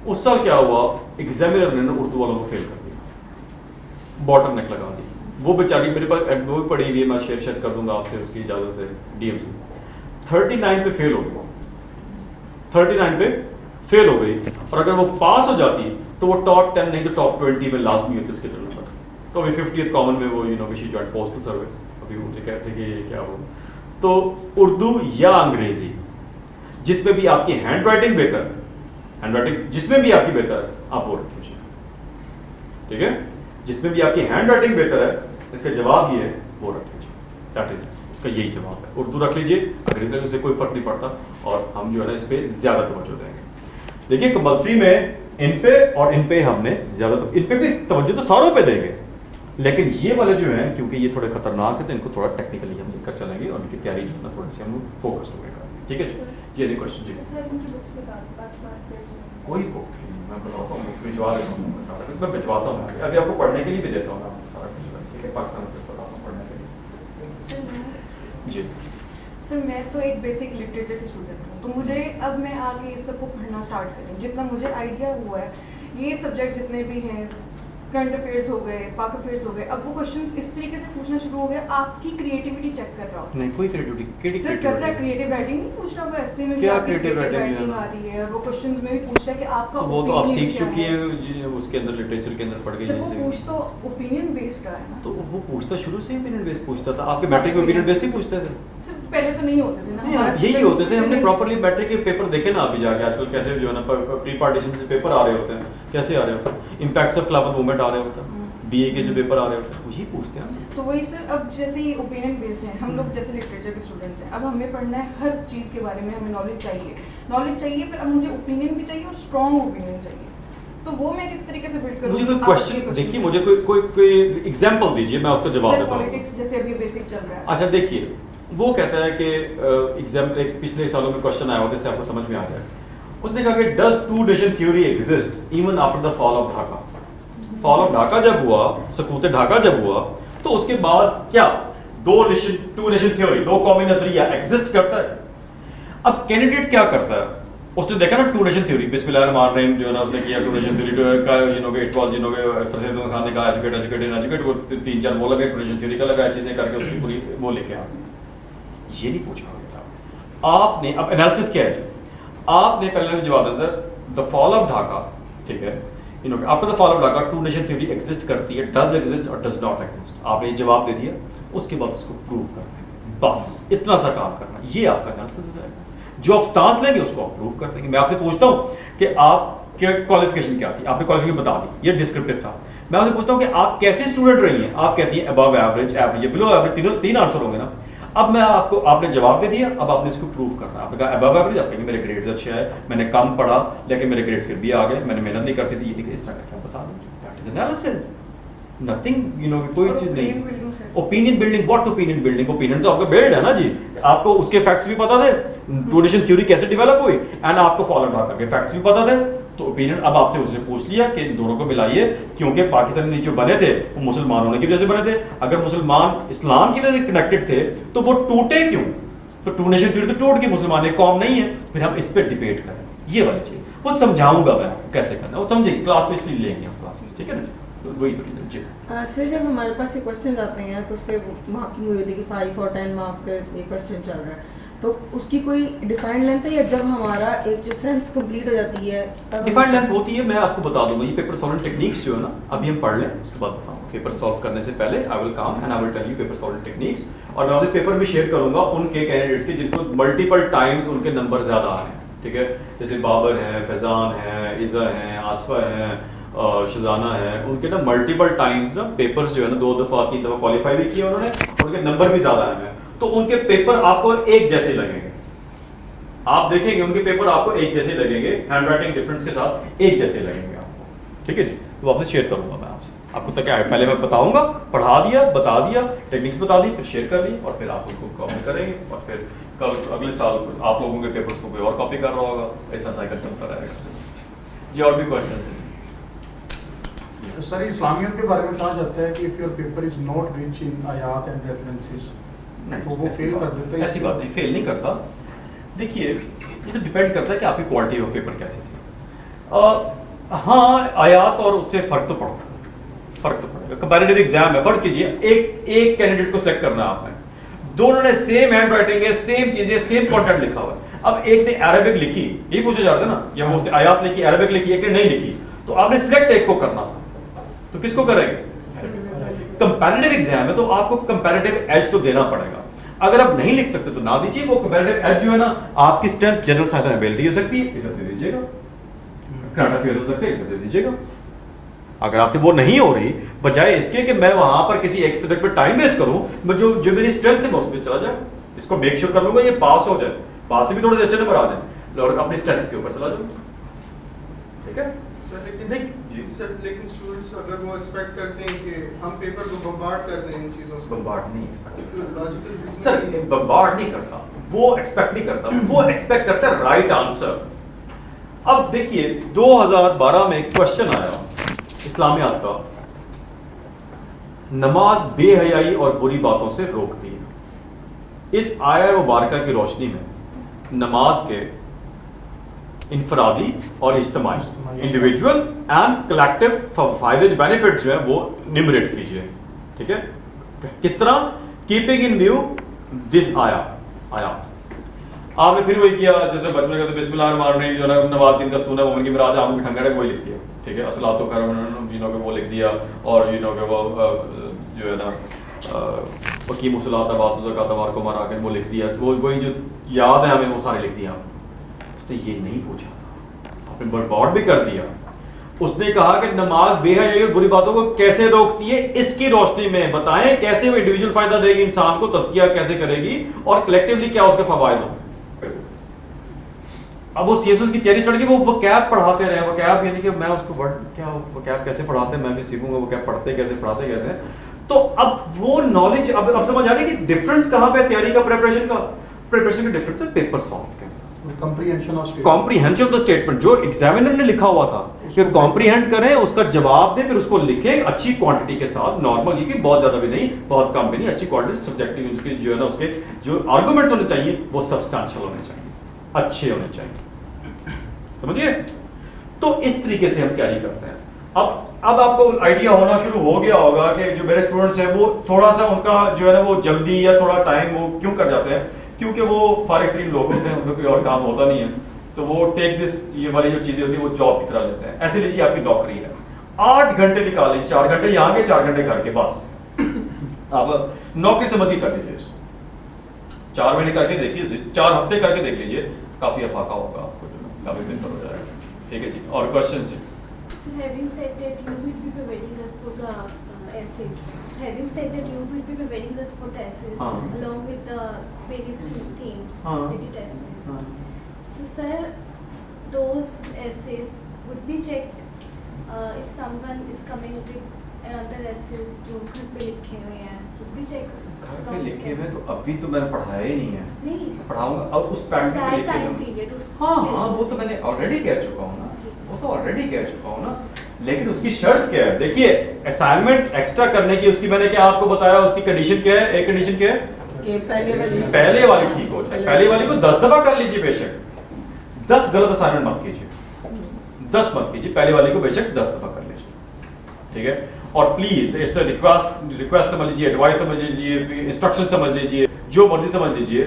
उस साल क्या हुआ, एग्जामिनर ने ना उर्दू वालों को फेल कर दिया, बॉटम नेक लगा दी। वो बेचारी मेरे पास वो भी पड़ी हुई है, मैं शेयर कर दूंगा आपसे उसकी इजाज़त से, डीएम से। 39 पे फेल हो गई, 39 पे फेल हो गई, और अगर वो पास हो जाती तो वो टॉप 10 नहीं तो टॉप 20 में लाजमी होती उसके नंबर। तो अभी 50th कॉमन में वो शी जॉइंट पोस्टल सर्वे, अभी मुझे कहते कि ये क्या हो। तो उर्दू या अंग्रेजी जिसमें भी आपकी हैंड राइटिंग बेहतर है, हैंड राइटिंग जिसमें भी आपकी बेहतर है आप वो रख लीजिए, ठीक है। जिसमें भी आपकी हैंड राइटिंग बेहतर है, इसका जवाब ये है वो रख लीजिए, दैट इज इसका यही जवाब है। उर्दू रख लीजिए, अंग्रेजी से कोई फर्क नहीं पड़ता, और हम जो है ना इस पर ज्यादा तवज्जो देंगे। देखिए कंपल्सरी में इन पे और इन पे हमने ज्यादा, इन पे भी तवज्जो तो सारों पे देंगे, लेकिन ये वाले जो हैं क्योंकि ये थोड़े खतरनाक है तो इनको थोड़ा टेक्निकली हम लेकर चलेंगे, और इनकी तैयारी जो है ना थोड़ी सी हम फोकस्ड होगा, ठीक है। ये क्वेश्चन जी कोई बुक मैं बताता हूँ, भिजवा देता हूँ सारा कुछ, मैं भिजवाता हूँ, अभी आपको पढ़ने के लिए भी देता हूँ आपको सारा कुछ, ठीक है। पाकिस्तान जी सर मैं तो एक बेसिक लिटरेचर की स्टूडेंट हूँ, तो मुझे अब मैं आगे इस सबको पढ़ना स्टार्ट करूँ, जितना मुझे आइडिया हुआ है ये सब्जेक्ट जितने भी हैं, करंट अफेयर्स हो गए, पाक अफेयर्स हो गए, अब वो क्वेश्चंस इस तरीके से पूछना शुरू हो गया, आपकी क्रिएटिविटी चेक कर रहा हो। नहीं कोई क्रिएटिविटी सर कर रहा है, क्रिएटिव राइटिंग नहीं पूछ रहा, वो ऐसे में क्या आपकी creative writing आ रही है, और वो क्वेश्चंस में भी पूछ रहा है कि आपका वो तो आप opinion सीख क्या चुकी है। हैं उसके अंदर लिटरेचर के अंदर पढ़ गई सर वो जैसे पूछ तो ओपिनियन बेस्ड का है ना। तो वो पूछता शुरू से ओपिनियन बेस्ड पूछता था, आपके मैट्रिक में ओपिनियन बेस्ड ही पूछते थे? सर पहले तो नहीं होते थे ना, नहीं, हमारे यही system होते थे। हमने में- प्रॉपर्ली मैट्रिक के पेपर देखे ना, अभी जाके आजकल कैसे जो है ना प्री पार्टीशन से पेपर आ रहे होते हैं, कैसे आ रहे होते हैं, इम्पैक्ट्स ऑफ खिलाफत मूवमेंट आ रहे होते हैं, बीए के जो पेपर आ रहे होते हैं वही पूछते हैं। तो वही सर, अब जैसे ही ओपिनियन बेस्ड है, हम लोग जैसे लिटरेचर के स्टूडेंट्स हैं, अब हमें पढ़ना है हर चीज़ के बारे में, हमें नॉलेज चाहिए, फिर अब मुझे ओपिनियन भी चाहिए और स्ट्रॉन्ग ओपिनियन चाहिए, तो वो मैं किस तरीके से बिल्ड करूँ? मुझे कोई क्वेश्चन देखिए, मुझे कोई एग्जांपल दीजिए, मैं उसका जवाब सर देता हूँ। पॉलिटिक्स जैसे अभी बेसिक चल रहा है। अच्छा देखिए, वो कहता है कि एग्जाम एक पिछले सालों में क्वेश्चन आया होता है, इससे आपको समझ में आ जाए। उसने कहा कि does two nation theory exist even after the fall of Dhaka? Fall of Dhaka जब हुआ, सकूत ढाका जब हुआ, तो उसके बाद क्या टू नेशन थ्योरी, दो कौमी नजरिया एग्जिस्ट करता है? अब कैंडिडेट क्या करता है, उसने देखा ना टू नेशन थ्योरी, बिस्मिल्लाहिर्रहमानिर्रहीम जो है ना उसने किया, टू नेशन थ्योरी का it was sir Syed Khan ने कहा एजुकेट वो 3-4 वो लगे, टू नेशन थ्योरी का लगा, चीजें करके उसकी पूरी वो लेके आ गए। ये नहीं पूछा गया आपने। अब एनालिसिस क्या है जी, आपने पहले जवाब दिया द फॉल ऑफ ढाका, ठीक है, after the fall of Dhaka two nation theory exist करती है, डज एग्जिस्ट और डज नॉट एग्जिस्ट। आपने ये जवाब दे दिया, उसके बाद उसको प्रूव करना है, बस इतना सा काम करना, ये आपका एनालिसिस हो जाएगा। जो आप स्टांस लेंगे उसको आप प्रूव कर देंगे। मैं आपसे पूछता हूँ कि आपके क्वालिफिकेशन क्या थी, आपने क्वालिफिकेशन बता दी, ये डिस्क्रिप्टिव था। मैं आपसे पूछता हूँ कि आप कैसे स्टूडेंट रही हैं, आप कहती हैं above average, average, below average, तीन आंसर होंगे ना। अब मैं आपको, आपने जवाब दे दिया, अब आपने इसको प्रूव करना है। आपने कहा अबव एवरेज, आप कहेंगे मेरे ग्रेड्स अच्छे आए, मैंने कम पढ़ा लेकिन मेरे ग्रेड्स फिर भी आ गए, मैंने मेहनत नहीं करती थी, ये इस तरह करके आप बता दो। दैट इज एनालिसिस, नथिंग कोई चीज नहीं। Opinion building, what opinion building? Opinion तो आपका बिल्ड है ना जी, आपको उसके फैक्ट्स भी पता थे, टू नेशन थ्योरी कैसे डेवलप हुई, एंड आपको फॉलो ढाका के फैक्ट्स भी पता थे। तो ओपिनियन अब आपसे उसने पूछ लिया कि इन दोनों को मिलाइए, क्योंकि पाकिस्तानी जो बने थे वो मुसलमान होने की वजह से बने थे। अगर मुसलमान इस्लाम की वजह से कनेक्टेड थे तो वो टूटे क्यों? तो टू नेशन थ्योरी तो टूट गई, मुसलमान एक कौम नहीं है। फिर हम इस पर डिबेट करें, ये वाली चीज वो समझाऊंगा मैं कैसे करना, वो समझेंगे, क्लास में इसलिए लेंगे हम क्लासेस, ठीक है ना। तो वही तो रीजन जी। सर जब हमारे पास ये क्वेश्चन आते हैं तो उस पर मार्किंग हुई होती है कि 5 और 10 मार्क्स का ये क्वेश्चन चल रहा है, तो उसकी कोई डिफाइंड लेंथ है या जब हमारा एक जो सेंस कंप्लीट हो जाती है तब? डिफाइंड लेंथ होती है, मैं आपको बता दूंगा। ये पेपर सॉल्विंग टेक्निक्स जो है ना, अभी हम पढ़ लें उसके बाद बताऊंगा। पेपर सॉल्व करने से पहले I will come and I will tell you paper solving techniques, और मैं आपसे पेपर भी शेयर करूंगा उनके कैंडिडेट्स के जिनको मल्टीपल टाइम्स उनके नंबर ज्यादा आए हैं, ठीक है। जैसे बाबर हैं, फैजान हैं, इज़ा हैं, आसफा हैं, शजाना है, उनके ना मल्टीपल टाइम्स ना पेपर्स जो है ना 2 दफा 3 दफा क्वालिफाई भी किए उन्होंने, उनके नंबर भी ज्यादा आए हैं, तो उनके पेपर आपको एक जैसे लगेंगे। आप देखेंगे उनके पेपर आपको एक जैसे लगेंगे, हैंडराइटिंग डिफरेंस के साथ एक जैसे लगेंगे आपको, ठीक है जी। तो वापस शेयर करूंगा मैं आपको तक है, पहले मैं बताऊंगा, पढ़ा दिया, बता दिया, टेक्निक्स बता दी, फिर शेयर कर ली, और फिर आप उनको कॉपी करेंगे, और फिर कल अगले साल आप लोगों के पेपर्स को कोई और कॉपी कर रहा होगा, ऐसा साइकिल चलता रहेगा जी। और भी क्वेश्चन है सर? इस्लामियत के बारे में कहा जाता है कि if your paper is not rich in आयात एंड रेफरेंसेस तो वो फेल कर देता है। ऐसी बात नहीं, फेल नहीं करता। देखिए ये तो डिपेंड करता है कि आपकी क्वालिटी ऑफ पेपर कैसी थी। हाँ, आयात और उससे फर्क तो पड़ेगा। कंपैरेटिव एग्जाम है, फर्ज कीजिए एक कैंडिडेट को सिलेक्ट करना है आपने, दोनों ने सेम हैंड राइटिंग है, सेम चीजें, सेम कंटेंट लिखा हुआ है। अब एक ने अरबिक लिखी, यही पूछा जा रहा था ना, या वो उसने आयात लिखी, अरबिक लिखी, एक ने नहीं लिखी, तो आपने सिलेक्ट एक को करना था, तो किसको करेंगे? कंपैरेटिव एग्जाम है तो आपको कंपैरेटिव एज तो देना पड़ेगा। अगर आप नहीं लिख सकते तो ना दीजिए। वो कंपैरेटिव एज जो है ना, आपकी strength general science and ability हो सकती है, इधर दे दीजिएगा, करंट अफेयर्स हो सकते हैं, इधर दे दीजिएगा। अगर आपसे वो नहीं हो रही, बजाय इसके कि मैं वहां पर किसी एक सब्जेक्ट पे टाइम वेस्ट करूं, मैं जो मेरी स्ट्रेंथ है मैं उसमें चला जाए, इसको मेक श्योर कर लूंगा ये पास हो जाए, पास से भी थोड़े से अच्छे नंबर आ जाए, और अपनी स्ट्रेंथ के ऊपर चला जाऊं, ठीक है। लेकिन स्टूडेंट्स अगर वो एक्सपेक्ट करते हैं कि हम पेपर को बम्बार्ड कर दें इन चीजों से, बम्बार्ड नहीं एक्सपेक्ट लॉजिकल सर, बम्बार्ड नहीं करता, वो एक्सपेक्ट नहीं करता, वो एक्सपेक्ट करता है राइट आंसर। अब देखिए 2012 में एक क्वेश्चन आया इस्लामियात का, नमाज बेहयाई और बुरी बातों से रोकती है। इस आया मुबारका की रोशनी में नमाज के इनफरादी और इज्तिमाई इंडिविजुअल एंड कलेक्टिव फायदे बेनिफिट जो है वो न्यूमरेट कीजिए। ठीक है, किस तरह? कीपिंग इन व्यू दिस आयात। आपने फिर वही किया जैसे बचपन में कहते बिस्मिल्लाहिर्रहमानिर्रहीम जो है नवाज दिन का स्तून है मोमिन की मुराद है, आपने ठंगा है वही लिख दिया। ठीक है, असलातो खैरुन वो लिख दिया, और वो जो है ना वकीम मुसलात बात ज़कात को मरा के वो लिख दिया। वो वही जो याद है हमें वो सारे लिख दिया। उसने ये नहीं पूछा, आपने बर्बाद भी कर दिया। उसने कहा कि नमाज बेहयाई और बुरी बातों को कैसे रोकती है, इसकी रोशनी में बताएं कैसे वो इंडिविजुअल फायदा देगी इंसान को, तज़किया कैसे करेगी और कलेक्टिवली क्या उसके फवायद हों। अब वो सीएसएस की तैयारी स्टार्ट की, वो कैब पढ़ाते रहे। वो कैब यानी कि मैं उसको वर्ड क्या वो कैब कैसे पढ़ाते हैं मैं भी सीखूंगा, वो कैब पढ़ते कैसे पढ़ाते कैसे। तो अब वो नॉलेज अब समझ आ रही है कि डिफरेंस कहां पे, तैयारी का प्रिपरेशन का डिफरेंस है पेपर सॉल्व के कॉम्प्रीहेंशन ऑफ द स्टेटमेंट जो एग्जामिनर ने लिखा हुआ था कि कॉम्प्रीहेंड करें, उसका जवाब दें, फिर उसको लिखें अच्छी क्वांटिटी के साथ, नॉर्मल जी की बहुत ज्यादा भी नहीं बहुत कम भी नहीं, अच्छी क्वांटिटी सब्जेक्टिव उसके जो है ना उसके जो आर्गुमेंट्स होने चाहिए वो सब्सटेंशियल होने चाहिए, अच्छे होने चाहिए। समझिए, तो इस तरीके से हम तैयारी करते हैं। अब आपको आइडिया होना शुरू हो गया होगा कि जो मेरे स्टूडेंट्स हैं वो थोड़ा सा उनका जो है ना वो जल्दी या थोड़ा टाइम वो क्यों कर जाते हैं, क्योंकि वो फारिग तरीन लोग होते हैं, उनको कोई और काम होता नहीं है, तो वो टेक दिस ये वाली जो चीजें होती है वो जॉब की तरह लेते हैं। ऐसे लीजिए आपकी नौकरी है, 8 घंटे निकाल लीजिए, 4 घंटे यहाँ के 4 घंटे घर के, बस आप नौकरी समझ के कर लीजिए इसको। 4 महीने करके देखिए, 4 हफ्ते करके देख लीजिए, काफी अफाका होगा आपको, काफी बेहतर हो जाएगा। ठीक है जी, और question ji. So having said that, you will be preparing us for the essays. So having said that, you will be preparing us for the essays along with the various themes, related essays. So sir, those essays would be checked if someone is coming with another essays जो घर पे लिखे हुए हैं, would be checked. घर पे लिखे हुए तो अभी तो मैंने पढ़ाया ही नहीं है, नहीं पढ़ाऊंगा अब उस पैटर्न पे लिखे हुए। हाँ वो तो मैंने ऑलरेडी कह चुका हूँ ना, वो तो ऑलरेडी कह चुका हूँ ना, लेकिन उसकी शर्त क्या है? देखिए असाइनमेंट एक्स्ट्रा करने की उसकी मैंने क्या आपको बताया, उसकी कंडीशन क्या है? एक कंडीशन क्या है कि पहले वाली ठीक हो जाए, पहले वाली को 10 दफा कर लीजिए, बेशक 10 गलत असाइनमेंट मत कीजिए, 10 मत कीजिए, पहले वाली को बेशक 10 दफा कर लीजिए। ठीक है, और प्लीज इट्स अ रिक्वेस्ट समझ लीजिए, एडवाइस समझ लीजिए, इंस्ट्रक्शन समझ लीजिए, जो मर्जी समझ लीजिए।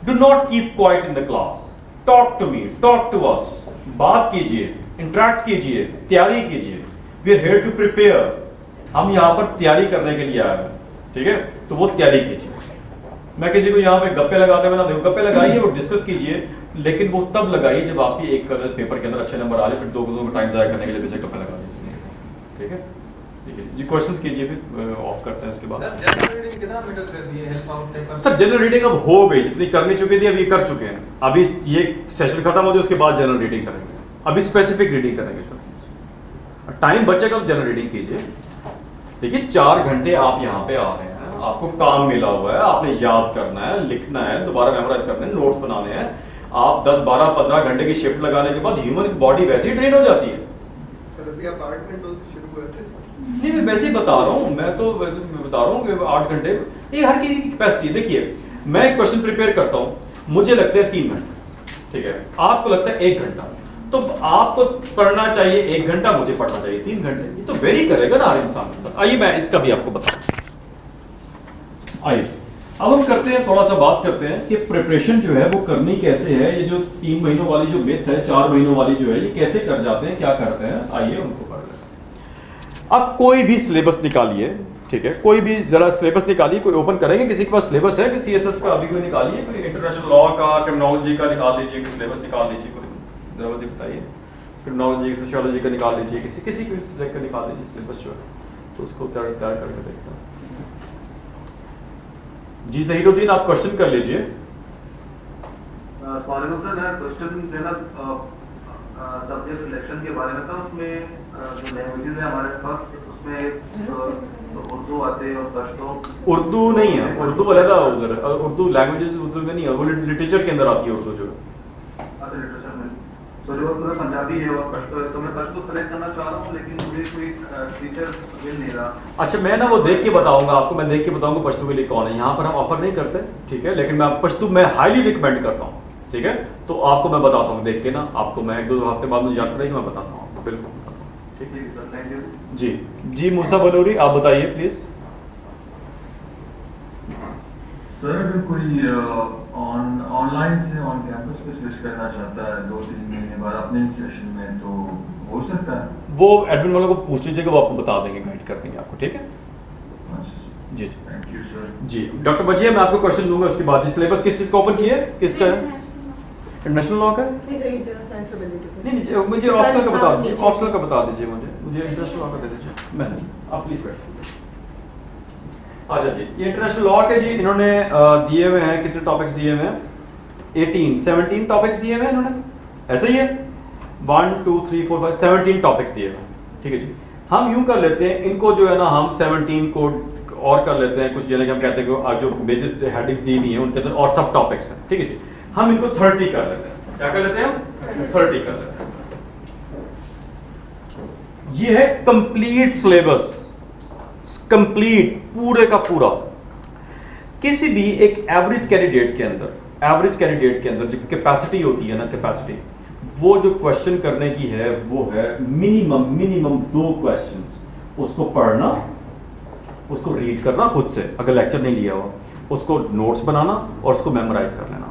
Do not keep quiet in the class, talk to me, talk to us, बात कीजिए, इंटरेक्ट कीजिए, तैयारी कीजिए। We are here to prepare, हम यहाँ पर तैयारी करने के लिए आए हैं। ठीक है, तो वो तैयारी कीजिए। मैं किसी को यहाँ पे गप्पे लगाते हुए ना देखो, गप्पे लगाइए और डिस्कस कीजिए, लेकिन वो तब लगाइए जब आपकी एक पेपर के अंदर अच्छे नंबर आ रहे, फिर 2 टाइम जाया करने के लिए बेशक गप्पे लगा दीजिए। ठीक है, ठीक है जी, क्वेश्चंस कीजिए, फिर ऑफ करते हैं इसके बाद। सर जनरल रीडिंग कितना मीटर कर दिए, help out paper? Sir general reading अब हो गई, जितनी करनी चुकी थी अभी कर चुके हैं, अभी ये सेशन खत्म हो जाए उसके बाद जनरल रीडिंग करेंगे, अभी स्पेसिफिक रीडिंग करेंगे सर। टाइम बचेगा तो जनरल रीडिंग कीजिए। देखिए 4 घंटे आप यहाँ पे आ रहे हैं, आपको काम मिला हुआ है, आपने याद करना है, लिखना है, दोबारा मेमोराइज करना है, नोट्स बनाने हैं। आप 10, 12, 15 घंटे की शिफ्ट लगाने के बाद ह्यूमन बॉडी वैसे ही ड्रेन हो जाती है। सर अभी अपार्टमेंट से शुरू हुए थे। नहीं मैं वैसे ही बता रहा हूँ, मैं तो वैसे बता रहा हूँ कि 8 घंटे ये हर किसी की कैपेसिटी। देखिए मैं एक क्वेश्चन प्रिपेयर करता हूँ, मुझे लगता है 3 घंटे, ठीक है, आपको लगता है 1 घंटा, तो आपको पढ़ना चाहिए 1 घंटा, मुझे पढ़ना चाहिए 3 घंटे। ये तो वेरी करेगा ना हर इंसान के साथ। आइए मैं इसका भी आपको बताऊं। आइए अब हम करते हैं, थोड़ा सा बात करते हैं कि प्रिपरेशन जो है वो करनी कैसे है। ये जो 3 महीनों वाली जो मिथ है, 4 महीनों वाली जो है, ये कैसे कर जाते हैं, क्या करते हैं, आइए उनको पढ़ लें। अब कोई भी सिलेबस निकालिए, ठीक है, कोई भी जरा सिलेबस निकालिए, कोई ओपन करेंगे, किसी के पास सिलेबस है कि सीएसएस का अभी कोई निकालिए, कोई इंटरनेशनल लॉ का, क्रिमिनोलॉजी का निकाल लीजिए, कोई सिलेबस निकाल लीजिए, कोई जरा मुझे बताइए, क्रिमिनोलॉजी सोशियोलॉजी का निकाल लीजिए, किसी को सब्जेक्ट का निकाल लीजिए सिलेबस जो है, तो उसको तैयार करके देखते हैं। जी ज़हीरुद्दीन आप क्वेश्चन कर लीजिए। सवाल सर मेरा क्वेश्चन देना सब्जेक्ट सिलेक्शन के बारे में था। उसमें जो लैंग्वेजेस है हमारे पास, उसमें उर्दू आते हैं और पश्तो। उर्दू नहीं है, उर्दू अलग है उधर, उर्दू लैंग्वेजेस उर्दू में नहीं है, वो लिटरेचर के अंदर आती है उर्दू जो है। अच्छा लिटरेचर में। सॉरी वो पूरा पंजाबी है और पश्तो है, तो मैं पश्तो सेलेक्ट करना चाह रहा हूँ लेकिन मुझे कोई टीचर मिल नहीं रहा। अच्छा मैं ना वो देख के बताऊंगा आपको, मैं देख के बताऊंगा पश्तो के लिए कौन है। यहाँ पर हम ऑफर नहीं करते, ठीक है, लेकिन मैं पश्तो मैं हाईली रिकमेंड करता हूँ, ठीक है। तो आपको मैं बताता हूँ देख के ना, आपको मैं 1-2 हफ्ते बाद मुझे याद करेगी, मैं बताता हूँ आपको, बिल्कुल बताता हूँ, ठीक है सर, थैंक यू। जी जी मूसा बनूरी आप बताइए प्लीज। सर अगर कोई ऑनलाइन से ऑन कैंपस पे स्विच करना चाहता है 2-3 महीने बाद अपने ही सेशन में, तो हो सकता है? वो एडमिन वालों को पूछ लीजिएगा, वो आपको बता देंगे, गाइड कर देंगे आपको, ठीक है जी जी थैंक यू सर। जी डॉक्टर बजिया मैं आपको क्वेश्चन दूंगा, उसके बाद सिलेबस किस चीज़ का ओपन किया है, किसका है? इंटरनेशनल लॉ का है? नहीं मुझे ऑप्शनल का बता दीजिए, ऑप्शनल का बता दीजिए मुझे इंटरनेशनल लॉ का दे दीजिए। मैंने आप प्लीज बैठ। अच्छा जी ये इंटरनेशनल लॉ के जी इन्होंने दिए हुए हैं, कितने टॉपिक्स दिए हुए हैं? 17 टॉपिक्स दिए हुए हैं इन्होंने, ऐसे ही है 1 2 3 4 5 17 टॉपिक्स दिए हुए हैं, ठीक है जी। हम यूं कर लेते हैं इनको जो है ना, हम 17 को और कर लेते हैं कुछ, यानी कि हम कहते हैं कि जो मेजर हेडिंग्स दी हुई हैं उनके अंदर और सब टॉपिक्स हैं, ठीक है जी। हम इनको 30 कर लेते हैं, क्या कर लेते हैं हम 30 कर लेते हैं। ये है कंप्लीट सिलेबस, कंप्लीट पूरे का पूरा। किसी भी एक एवरेज कैंडिडेट के अंदर जो कैपेसिटी होती है ना, कैपेसिटी वो जो क्वेश्चन करने की है वो है मिनिमम 2 क्वेश्चंस, उसको पढ़ना, उसको रीड करना खुद से अगर लेक्चर नहीं लिया हुआ, उसको नोट्स बनाना और उसको मेमोराइज कर लेना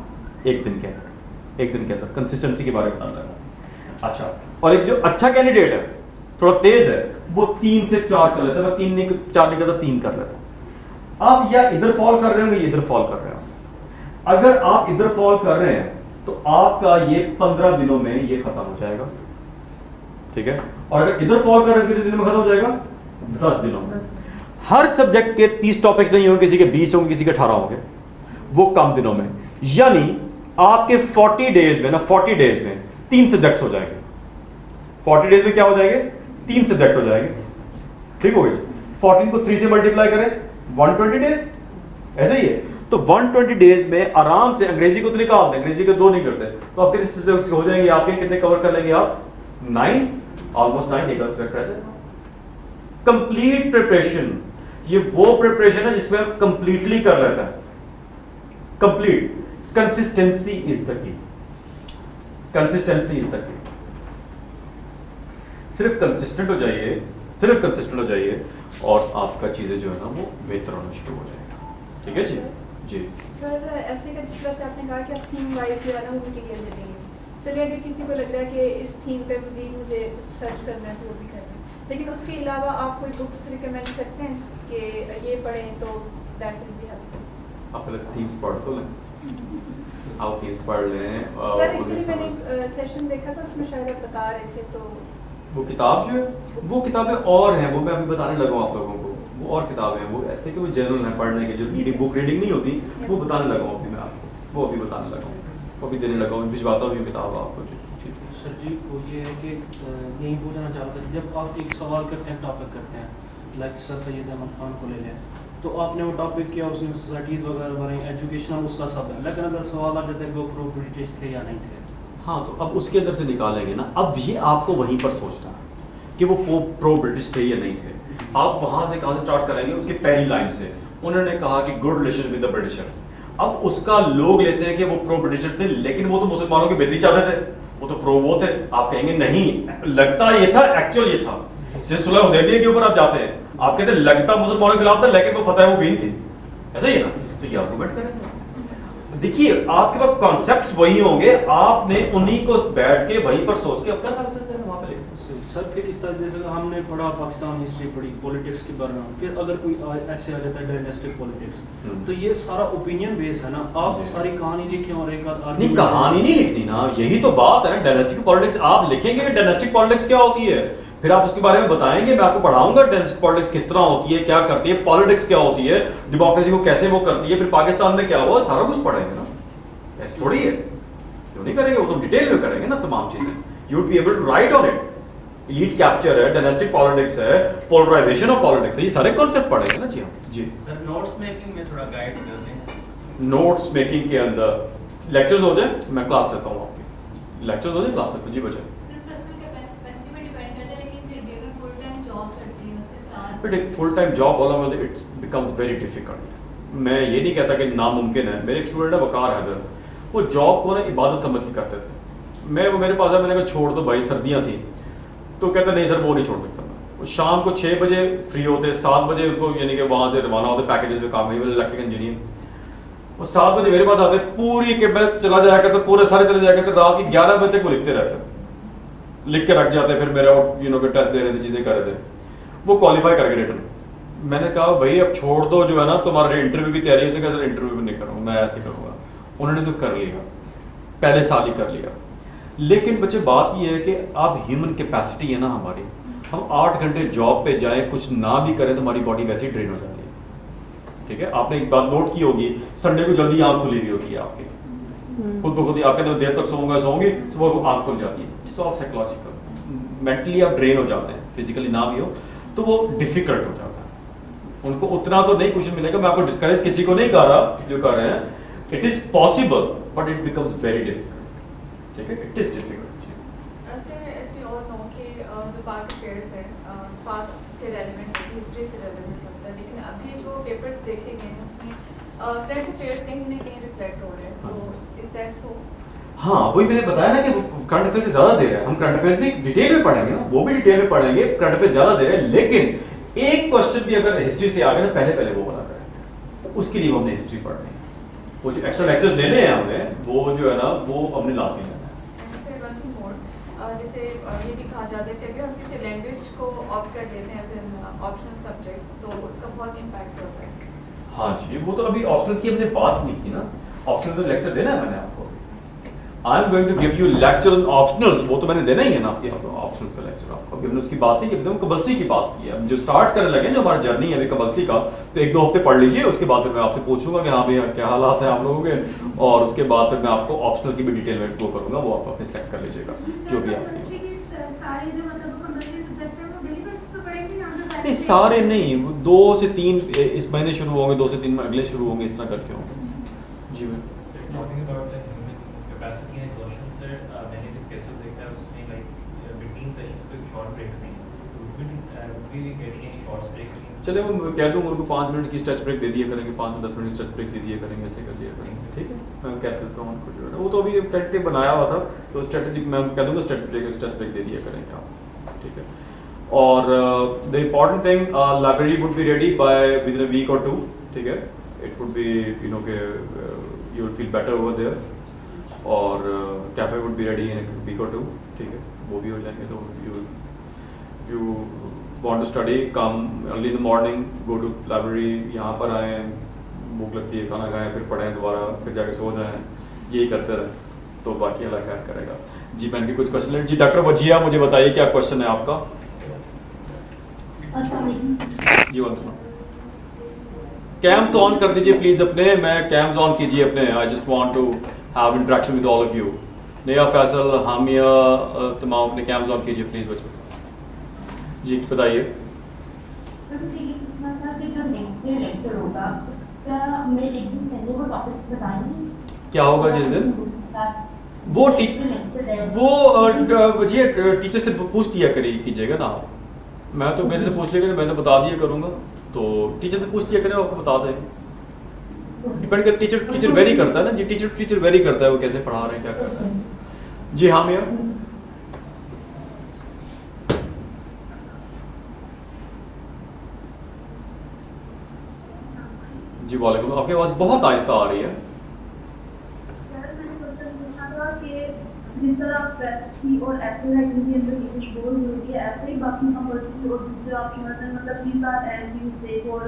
एक दिन के अंदर कंसिस्टेंसी के बारे में बताना। अच्छा और एक जो अच्छा कैंडिडेट है थोड़ा तेज है वो 3 से 4 कर लेता है, मैं 3 नहीं 4 नहीं करता 3 कर लेता हूं। आप या इधर फॉल कर रहे हो या इधर फॉल कर रहे हो। अगर आप इधर फॉल कर रहे हैं तो आपका ये 15 दिनों में ये खत्म हो जाएगा, ठीक है। और अगर इधर फॉल कर रहे हैं कितने दिनों में खत्म हो जाएगा? 10 दिनों में। हर सब्जेक्ट के 30 टॉपिक्स नहीं होंगे, किसी के 20 होंगे, किसी के 18 होंगे, वो कम दिनों में। यानी आपके 40 डेज में ना 40 डेज में 3 सब्जेक्ट्स हो जाएंगे। 40 डेज में क्या हो जाएंगे? 3 सब्जेक्ट हो जाएंगे, ठीक हो गया। 14 को 3 से मल्टीप्लाई करें 120 डेज, ऐसे ही है। तो 120 डेज में आराम से, अंग्रेजी को तो निकाल दें, अंग्रेजी के 2 नहीं करते, तो आप कितने सब्जेक्ट्स हो जाएंगे आपके? कितने कवर कर लेंगे आप? 9, ऑलमोस्ट 9 एक सब्जेक्ट रह जाएगा। कंप्लीट प्रिपरेशन, ये वो प्रिपरेशन है जिसमें आप कंप्लीटली कर लेता है, complete. Consistency is the key, consistency is the key. सिर्फ कंसिस्टेंट हो जाइए और आपका चीजें जो है ना वो बेहतर होना शुरू हो जाएगा, ठीक है जी जी। सर ऐसे का जिस तरह से आपने कहा कि आप थीम वाइज जो है ना वो मटीरियल दे देंगे, चलिए अगर किसी को लगता है कि इस थीम पे मजीद मुझे सर्च करना है तो वो भी करना है, लेकिन उसके अलावा आप कोई बुक्स रिकमेंड करते हैं कि ये पढ़ें तो दैट विल बी हेल्पफुल? आप पहले थीम्स पढ़ तो लें, आप थीम्स पढ़ लें। सर एक्चुअली मैंने सेशन देखा था उसमें शायद आप बता रहे थे, तो वो किताब जो है वो किताबें और हैं, वो मैं अभी बताने लगा आप लोगों को, वो और किताबें हैं, वो ऐसे कि वो जनरल हैं पढ़ने के, जो बुक रीडिंग नहीं होती वो बताने लगा हूँ अभी मैं आपको, वो अभी बताने लगा हूँ, वो भी देने लगा हूँ, भिजवाता हूँ किताब आपको। सर जी वो ये है कि यही पूछना चाहता था, जब आप एक सवाल करते हैं, टॉपिक करते हैं, लाइक सर सैयद अहमद खान को ले लें, तो आपने वो टॉपिक किया, उसमें सोसाइटीज़ वगैरह बनाई, एजुकेशन उसका सब है, लेकिन अगर सवाल आ जाता है कि वो प्रो ब्रिटिश थे या नहीं थे, हाँ तो अब उसके अंदर से निकालेंगे ना, अब ये आपको वहीं पर सोचना है कि वो प्रो ब्रिटिश थे या नहीं थे। आप वहाँ से कहाँ से स्टार्ट करेंगे? उसकी पहली लाइन से उन्होंने कहा कि good relation with the Britishers. अब उसका लोग लेते हैं कि वो प्रो ब्रिटिशर्स थे, लेकिन वो तो मुसलमानों की बेहतरी चाहते थे, वो तो प्रो वो थे। आप कहेंगे नहीं, लगता ये था, एक्चुअल ये था। जिस सुलह हुदैबिया के ऊपर आप जाते हैं, आप कहते हैं लगता मुसलमानों के खिलाफ था लेकिन वो फतह मुबीन थी, ऐसा ही है ना, तो ये आर्गुमेंट करेंगे। देखिए आपके पास कॉन्सेप्ट्स वही होंगे, आपने उन्हीं को बैठ के वहीं पर सोच के अपना आंसर देना वहाँ पे। सर फिर इस तरह जैसे हमने पढ़ा पाकिस्तान हिस्ट्री पढ़ी, पॉलिटिक्स के बारे में, फिर अगर कोई ऐसे आ जाता है डायनेस्टिक पॉलिटिक्स, तो ये सारा ओपिनियन बेस है ना, आप सारी कहानी लिखें और एक नहीं कहानी नहीं लिखनी ना, यही तो बात है ना। डायनेस्टिक पॉलिटिक्स आप लिखेंगे कि डायनेस्टिक पॉलिटिक्स क्या होती है, फिर आप उसके बारे में बताएंगे, मैं आपको पढ़ाऊंगा डायनेस्टिक पॉलिटिक्स किस तरह होती है, क्या करती है, पॉलिटिक्स क्या होती है, डेमोक्रेसी को कैसे वो करती है, फिर पाकिस्तान में क्या हुआ, सारा कुछ पढ़ेंगे ना। ऐसे थोड़ी है, क्यों नहीं करेंगे, वो तो डिटेल में करेंगे ना तमाम चीजें। You would be able to write on it. Elite capture है, डायनेस्टिक पॉलिटिक्स है, पोलराइजेशन ऑफ पॉलिटिक्स है, ये सारे कॉन्सेप्ट पढ़ेंगे ना जी। हाँ जी सर नोट्स मेकिंग में थोड़ा गाइड कर दें। नोट्स मेकिंग के अंदर लेक्चर्स हो जाए, मैं क्लास लेता हूँ आपकी, लेक्चर्स होते हैं क्लास में? जी बच्चे बट फुल टाइम जॉब वाला मतलब इट्स बिकम्स वेरी डिफिकल्ट। मैं ये नहीं कहता कि नामुमकिन है। मेरे एक स्टूडेंट है वकार हैदर, वो जॉब को ना इबादत समझ के करते थे। मैं वो मेरे पास है, मैंने कहा छोड़ दो भाई, सर्दियाँ थी, तो कहता नहीं सर वो नहीं छोड़ सकता मैं। वो शाम को 6 बजे फ्री होते, 7 बजे उनको यानी कि वहाँ से रवाना होते पैकेजेस में काम है, इलेक्ट्रिक इंजीनियर। वो 7 बजे मेरे पास आते, पूरी के मैं चला जाया करता, पूरे सारे चले जाया करते, रात की 11 बजे तक वो लिखते रहते, लिख के रख जाते, फिर मेरा वो टेस्ट दे रहे थे, चीज़ें कर रहे थे, वो क्वालिफाई करके रिटर्न। मैंने कहा भाई अब छोड़ दो, जो है ना तुम्हारे इंटरव्यू की तैयारी है। उसने कहा सर इंटरव्यू भी नहीं करूँगा, मैं ऐसे करूँगा। उन्होंने तो कर लिया, पहले साल ही कर लिया। लेकिन बच्चे बात ये है कि अब ह्यूमन कैपेसिटी है ना हमारी, हम 8 घंटे जॉब पे जाएं, कुछ ना भी करें तो हमारी बॉडी वैसे ही ड्रेन हो जाती है। ठीक है, आपने एक बात नोट की होगी, संडे को जल्दी आँख खुली हुई होती है आपकी, खुद ब खुद ही आपके देर तक सोंगे, सुबह को आँख खुल जाती है। इट्स ऑल साइकोलॉजिकल, मेंटली आप ड्रेन हो जाते हैं, फिजिकली ना भी हो तो वो डिफिकल्ट हो जाता है। उनको उतना तो नहीं क्वेश्चन मिलेगा, मैं आपको डिस्करेज किसी को नहीं कर रहा जो कर रहे हैं, it is possible but it becomes very difficult. ठीक है, इट इज डिफिकल्ट। जो पाक अफेयर्स है पास्ट से रेलेवेंट है, हिस्ट्री से रेलेवेंट होता है, लेकिन अभी जो पेपर्स देखे गए हैं उसमें करंट अफेयर्स कहीं ना कहीं रिफ्लेक्ट हो रहे हैं, तो इज दैट सो? हाँ, वही मैंने बताया ना कि करंट अफेयर्स ज़्यादा दे रहे हैं। हम करंट अफेयर्स भी डिटेल में पढ़ेंगे ना, वो भी डिटेल में पढ़ेंगे, करंट अफेयर्स ज़्यादा दे रहे हैं। लेकिन एक क्वेश्चन भी अगर हिस्ट्री से आ गया ना, पहले वो बना करें, उसके लिए हमने हिस्ट्री पढ़नी है। वो जो एक्स्ट्रा लेक्चर्स लेने हैं हमने, वो जो है ना वो हमने लास्ट में लेना है। जैसे ये भी कहा जाता है कि अगर हम किसी लैंग्वेज को ऑप्ट कर लेते हैं एज एन ऑप्शनल सब्जेक्ट तो उसका बहुत इम्पैक्ट होता है। हाँ जी, वो तो अभी ऑप्शनल्स की हमने बात नहीं की ना, ऑप्शनल तो लेक्चर देना है मैंने आपको। I am going to give you lecture on optionals, वो तो मैंने देना ही है ना आपके ऑप्शनल्स का लेक्चर आपको। अभी हमने उसकी बात नहीं की, एकदम कंपल्सरी की बात की है। जो स्टार्ट करने लगे जो हमारा जर्नी है अभी कंपल्सरी का, तो 1-2 हफ्ते पढ़ लीजिए, उसके बाद फिर मैं आपसे पूछूंगा कि हाँ भैया क्या हालात हैं आप लोगों के, और उसके बाद फिर मैं आपको ऑप्शनल की भी डिटेल में वो करूँगा, वो आप अपने सेलेक्ट कर लीजिएगा जो भी आपकी। नहीं सारे नहीं, 2 से 3 इस महीने शुरू होंगे, 2 से 3 में अगले शुरू होंगे, इस तरह करके होंगे। जी मैम चले, वो कह दूँगा उनको 5 मिनट की स्ट्रेच ब्रेक दे दिया करेंगे, 5 से 10 मिनट की स्ट्रेच ब्रेक दे दिया करेंगे, ऐसे कर लिया करेंगे। ठीक है, मैं कह देता हूँ उनको, जो है वो तो अभी टेंटेटिव बनाया हुआ था, तो स्ट्रेटेजिक मैं कह दूँगा स्ट्रेच ब्रेक दे दिया करेंगे आप। ठीक है, और the important thing, library would be ready by within a week और 2। ठीक है, it would be you know के you will feel better over there, और cafe would be ready in a week और 2। ठीक है, वो भी हो जाएंगे। तो you want to study, come early in the morning, go to library, यहाँ पर आए, भूख लगती है, खाना खाएं, फिर पढ़ें दोबारा, फिर जाके सो जाएं, यही करते रहे तो बाकी अल्लाह खैर करेगा। जी मैंने कुछ क्वेश्चन लें। जी डॉक्टर वजिया, मुझे बताइए क्या क्वेश्चन है आपका? जी कैम तो ऑन कर दीजिए प्लीज अपने, मैं कैम्स ऑन कीजिए अपने। I just want to have interaction with all of you. नया फैसल, हामिया, तमाम अपने कैम्स ऑन कीजिए प्लीज बच्चों। जी बताइए। क्या होगा जिस दिन वो टीचर से पूछ लिया कीजिएगा ना। मैं तो मेरे से पूछ लिया मैं तो बता दिया करूँगा, तो टीचर से पूछ लिया करें, आपको बता दें। डिपेंड कर टीचर वेरी करता है ना जी, टीचर वेरी करता है वो कैसे पढ़ा रहे हैं, क्या कर रहे हैं। जी हाँ मियाँ। जी वालेकुम, आपकी आवाज़ बहुत आहिस्ता आ रही है। जिस तरह प्रेसी और ऐसे राइटिंग के अंदर इंग्लिश बोल होती है, ऐसे ही बाकी कंपल्सरी और दूसरे ऑप्शन मतलब तीन बार एज यू से और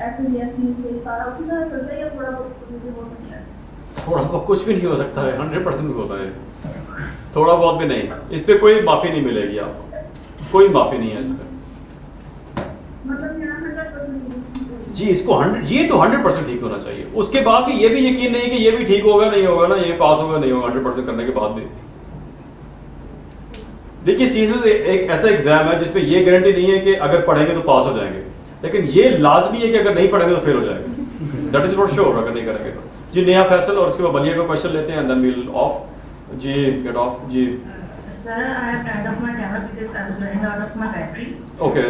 ऐसे यस यू से सारा उसी तरह चलता है, या थोड़ा बहुत मुझे हो सकता है? थोड़ा बहुत कुछ भी नहीं हो सकता है, 100% होता है, थोड़ा बहुत भी नहीं। इस पे कोई माफ़ी नहीं मिलेगी आपको, कोई माफ़ी नहीं है इस पर। जी इसको 100 तो 100% ठीक होना चाहिए। उसके बाद भी ये भी यकीन नहीं कि ये भी ठीक होगा नहीं होगा ना, ये पास होगा नहीं होगा 100% करने के बाद भी। देखिए सीजन एक ऐसा एग्जाम है जिसपे ये गारंटी नहीं है कि अगर पढ़ेंगे तो पास हो जाएंगे, लेकिन ये लाजमी है कि अगर नहीं पढ़ेंगे तो फेल हो जाएंगे। दैट इज फॉर श्योर, अगर नहीं करेंगे तो। जी नेहा फैसल, और उसके बाद बलिया को क्वेश्चन लेते हैं, देन वी विल ऑफ। जी गेट ऑफ जी. Sir, I have turned off my camera because I was running out of my battery. Okay.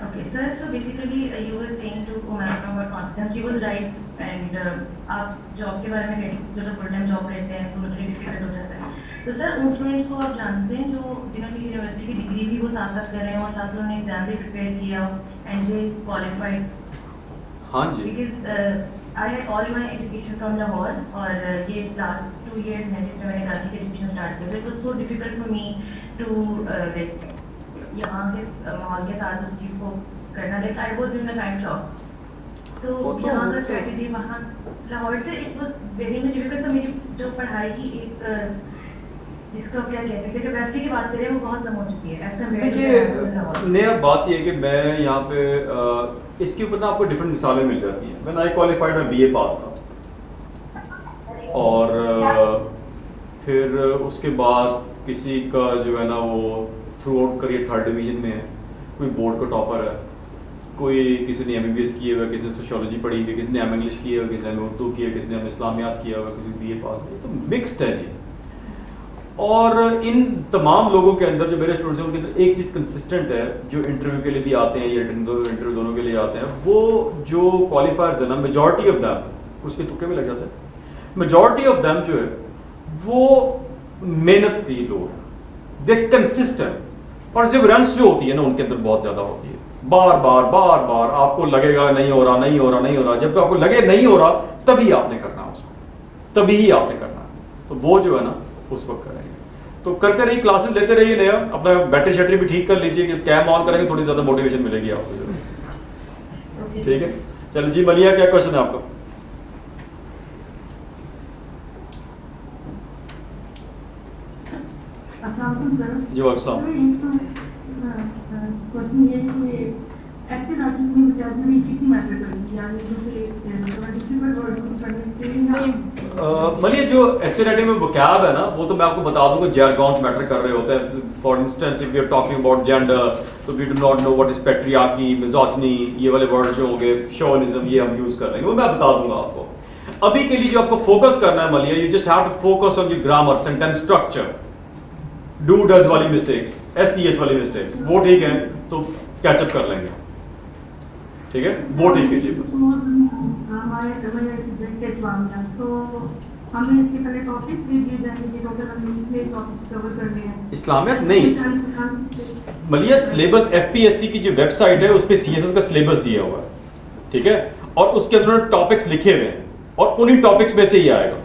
Okay, sir. So basically, you were saying to Umar about confidence. She was right. And आप job के बारे में कहते जो full time job करते हैं school में difficult हो जाता है. तो सर उन स्टूडेंट्स को आप जानते हैं जो जिन्होंने यूनिवर्सिटी की डिग्री भी वो साथ साथ कर रहे हैं और साथ साथ उन्होंने एग्जाम भी प्रिपेयर किया एंड दे क्वालिफाइड. हाँ जी. Because I had all my education from Lahore और ये last 2 years में जिसमें मैंने कराची की एजुकेशन स्टार्ट किया. So it was so difficult for me to like यहाँ के माहौल के साथ उस चीज़ को करना. Like I was in the kind shock. तो यहाँ का स्ट्रेटजी वहाँ लाहौर से it was very difficult. तो मेरी जो पढ़ाई की एक जिसका क्या कहते हैं कैपेसिटी की बात करें वो बहुत कम हो चुकी है. ऐसा देखिए नया बात ये है कि मैं यहाँ पे इसके ऊपर ना आपको डिफरेंट मिसालें मिल जाती हैं. व्हेन आई क्वालिफाइड मैं BA पास था और फिर उसके बाद किसी का जो है ना वो through out career 3rd division में है, कोई बोर्ड का टॉपर है, कोई किसी ने MBBS किए हुआ, किसी ने सोशियोलॉजी पढ़ी हुई, किसी ने M इंग्लिश किया हुआ, किसी ने उर्दू किया, किसी ने इस्लामियात किया हुआ, किसी BA पास है. तो मिक्सड है जी. और इन तमाम लोगों के अंदर जो मेरे स्टूडेंट्स हैं उनके अंदर एक चीज़ कंसिस्टेंट है जो इंटरव्यू के लिए भी आते हैं या इंटरव्यू दोनों के लिए आते हैं. वो जो क्वालिफायर्स है ना मेजॉरिटी ऑफ दैम कुछ के तुक्के में लग जाते हैं. मेजॉरिटी ऑफ दैम जो है वो मेहनती लोग हैं. दे कंसिस्टेंट. परसिवरेंस जो होती है ना उनके अंदर बहुत ज़्यादा होती है. बार बार आपको लगेगा नहीं हो रहा. जब आपको लगे नहीं हो रहा तभी आपने करना है उसको, तभी ही आपने करना है. तो वो जो है ना उस वक्त करेंगे. तो करते रहिए, क्लासेस लेते रहिए, नया अपना बैटरी शैटरी भी ठीक कर लीजिए. कैम ऑन करेंगे थोड़ी ज़्यादा मोटिवेशन मिलेगी आपको. ठीक है चलो जी. मलिया क्या क्वेश्चन है आपका? जी वालेकुम. क्वेश्चन ये कि ऐसे राइटिंग में vocabulary कितनी मैटर करेगी, यानी जो डिफिकल्ट वर्ड्स को पढ़ने चाहिए. मलिया जो एसे राइटिंग में वोकैब है ना वो तो मैं आपको बता दूंगा jargons मैटर कर रहे होते हैं. For instance if we are talking about gender तो we do not know what is patriarchy, misogyny, ये वाले वर्ड्स जो होंगे, शोविनिज्म, ये हम यूज कर लेंगे. वो मैं बता दूंगा आपको. अभी के लिए जो आपको फोकस करना है Malia, you just have to focus on your grammar, sentence structure. Do does वाली मिस्टेक्स, SCS वाली मिस्टेक्स वो ठीक है तो कैचअप कर लेंगे. ठीक है वो ठीक है जी. बस हमारे सब्जेक्ट इस्लामिया तो हमें इसके पहले टॉपिक्स भी दिए जाएंगे कि टोटल हमने कितने टॉपिक्स कवर करने हैं. इस्लामियत नहीं मलिया, सिलेबस FPSC की जो वेबसाइट है उस पे CSS का सिलेबस दिया हुआ है. ठीक है और उसके अंदर टॉपिक्स लिखे हुए हैं और उन्हीं टॉपिक्स में से ही आएगा.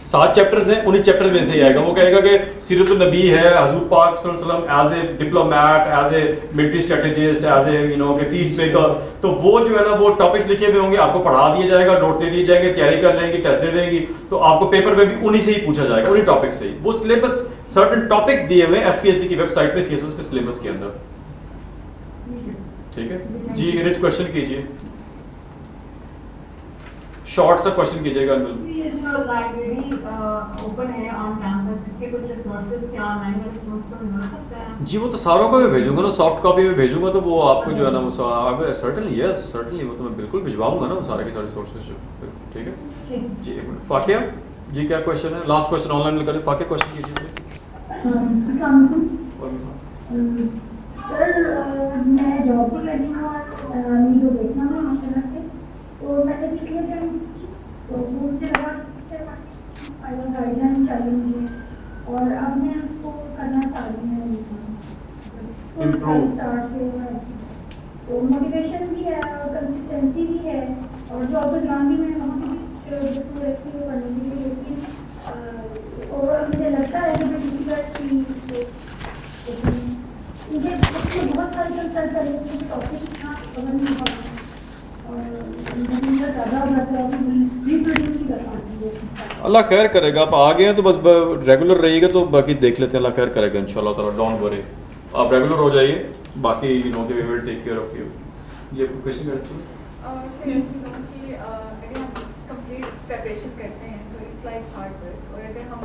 7 चैप्टर्स हैं, उन्हीं चैप्टर में से ही आएगा. वो कहेगा कि सीरतुन नबी है, हजूर पाक सल्लल्लाहु अलैहि वसल्लम as a diplomat, as a military strategist, as a peacemaker. तो वो जो है ना वो टॉपिक्स लिखे हुए होंगे, आपको पढ़ा दिया जाएगा, नोट दे दिए जाएंगे, तैयारी कर लेंगे, टेस्ट दे देंगी. तो आपको पेपर में भी उन्हीं से ही पूछा जाएगा, उन्हीं टॉपिक से ही. वो सिलेबस सर्टेन टॉपिक्स दिए हुए FPSC की वेबसाइट पे CSS के सिलेबस के अंदर. ठीक है जी. रिच क्वेश्चन कीजिए, शॉर्ट सा क्वेश्चन कीजिएगा. ये जो लाइब्रेरी ओपन है ऑन कैंपस, इसके कुछ रिसोर्सेज क्या ऑनलाइन रिसोर्स को मिल सकता है? जी वो तो सारों को मैं भेजूंगा ना, सॉफ्ट कॉपी में भेजूंगा. तो वो आपको जो है ना वो सर्टेनली यस सर्टेनली वो तो मैं बिल्कुल भिजवाऊंगा ना वो सारे के सारे सोर्सेज जो. ठीक है जी. एक मिनट. फाकिया जी क्या क्वेश्चन है? लास्ट क्वेश्चन ऑनलाइन में करें. फाकिया क्वेश्चन कीजिए. सर मैं जॉब भी करती हूँ और वीडियो देखना है माशाल्लाह से. तो मैंने पिछले दिन तो मुझे लगा फाइनल गाइडलाइन चाहिए मुझे और अब मैं उसको करना चाह रही हूँ. तो मोटिवेशन भी है और कंसिस्टेंसी भी है और जॉब तो जान भी मैं वहाँ पर करने के लिए. लेकिन ओवरऑल मुझे लगता है कि मैं डिफिकल्ट थी. मुझे बहुत सारे कंसल्ट करने टॉपिक था कवर नहीं हो पाता अल्लाह खैर करेगा. आप आ गए हैं तो बस रेगुलर रहिएगा तो बाकी देख लेते हैं. अल्लाह खैर करेगा इंशाल्लाह ताला. डोंट वरी, आप रेगुलर हो जाइए. बाकी we will take care of you. ये आपको क्वेश्चन करते हैं सर ऐसे कहूँ कि अगर हम कंप्लीट प्रिपरेशन करते हैं तो इट्स लाइक हार्ड वर्क. और अगर हम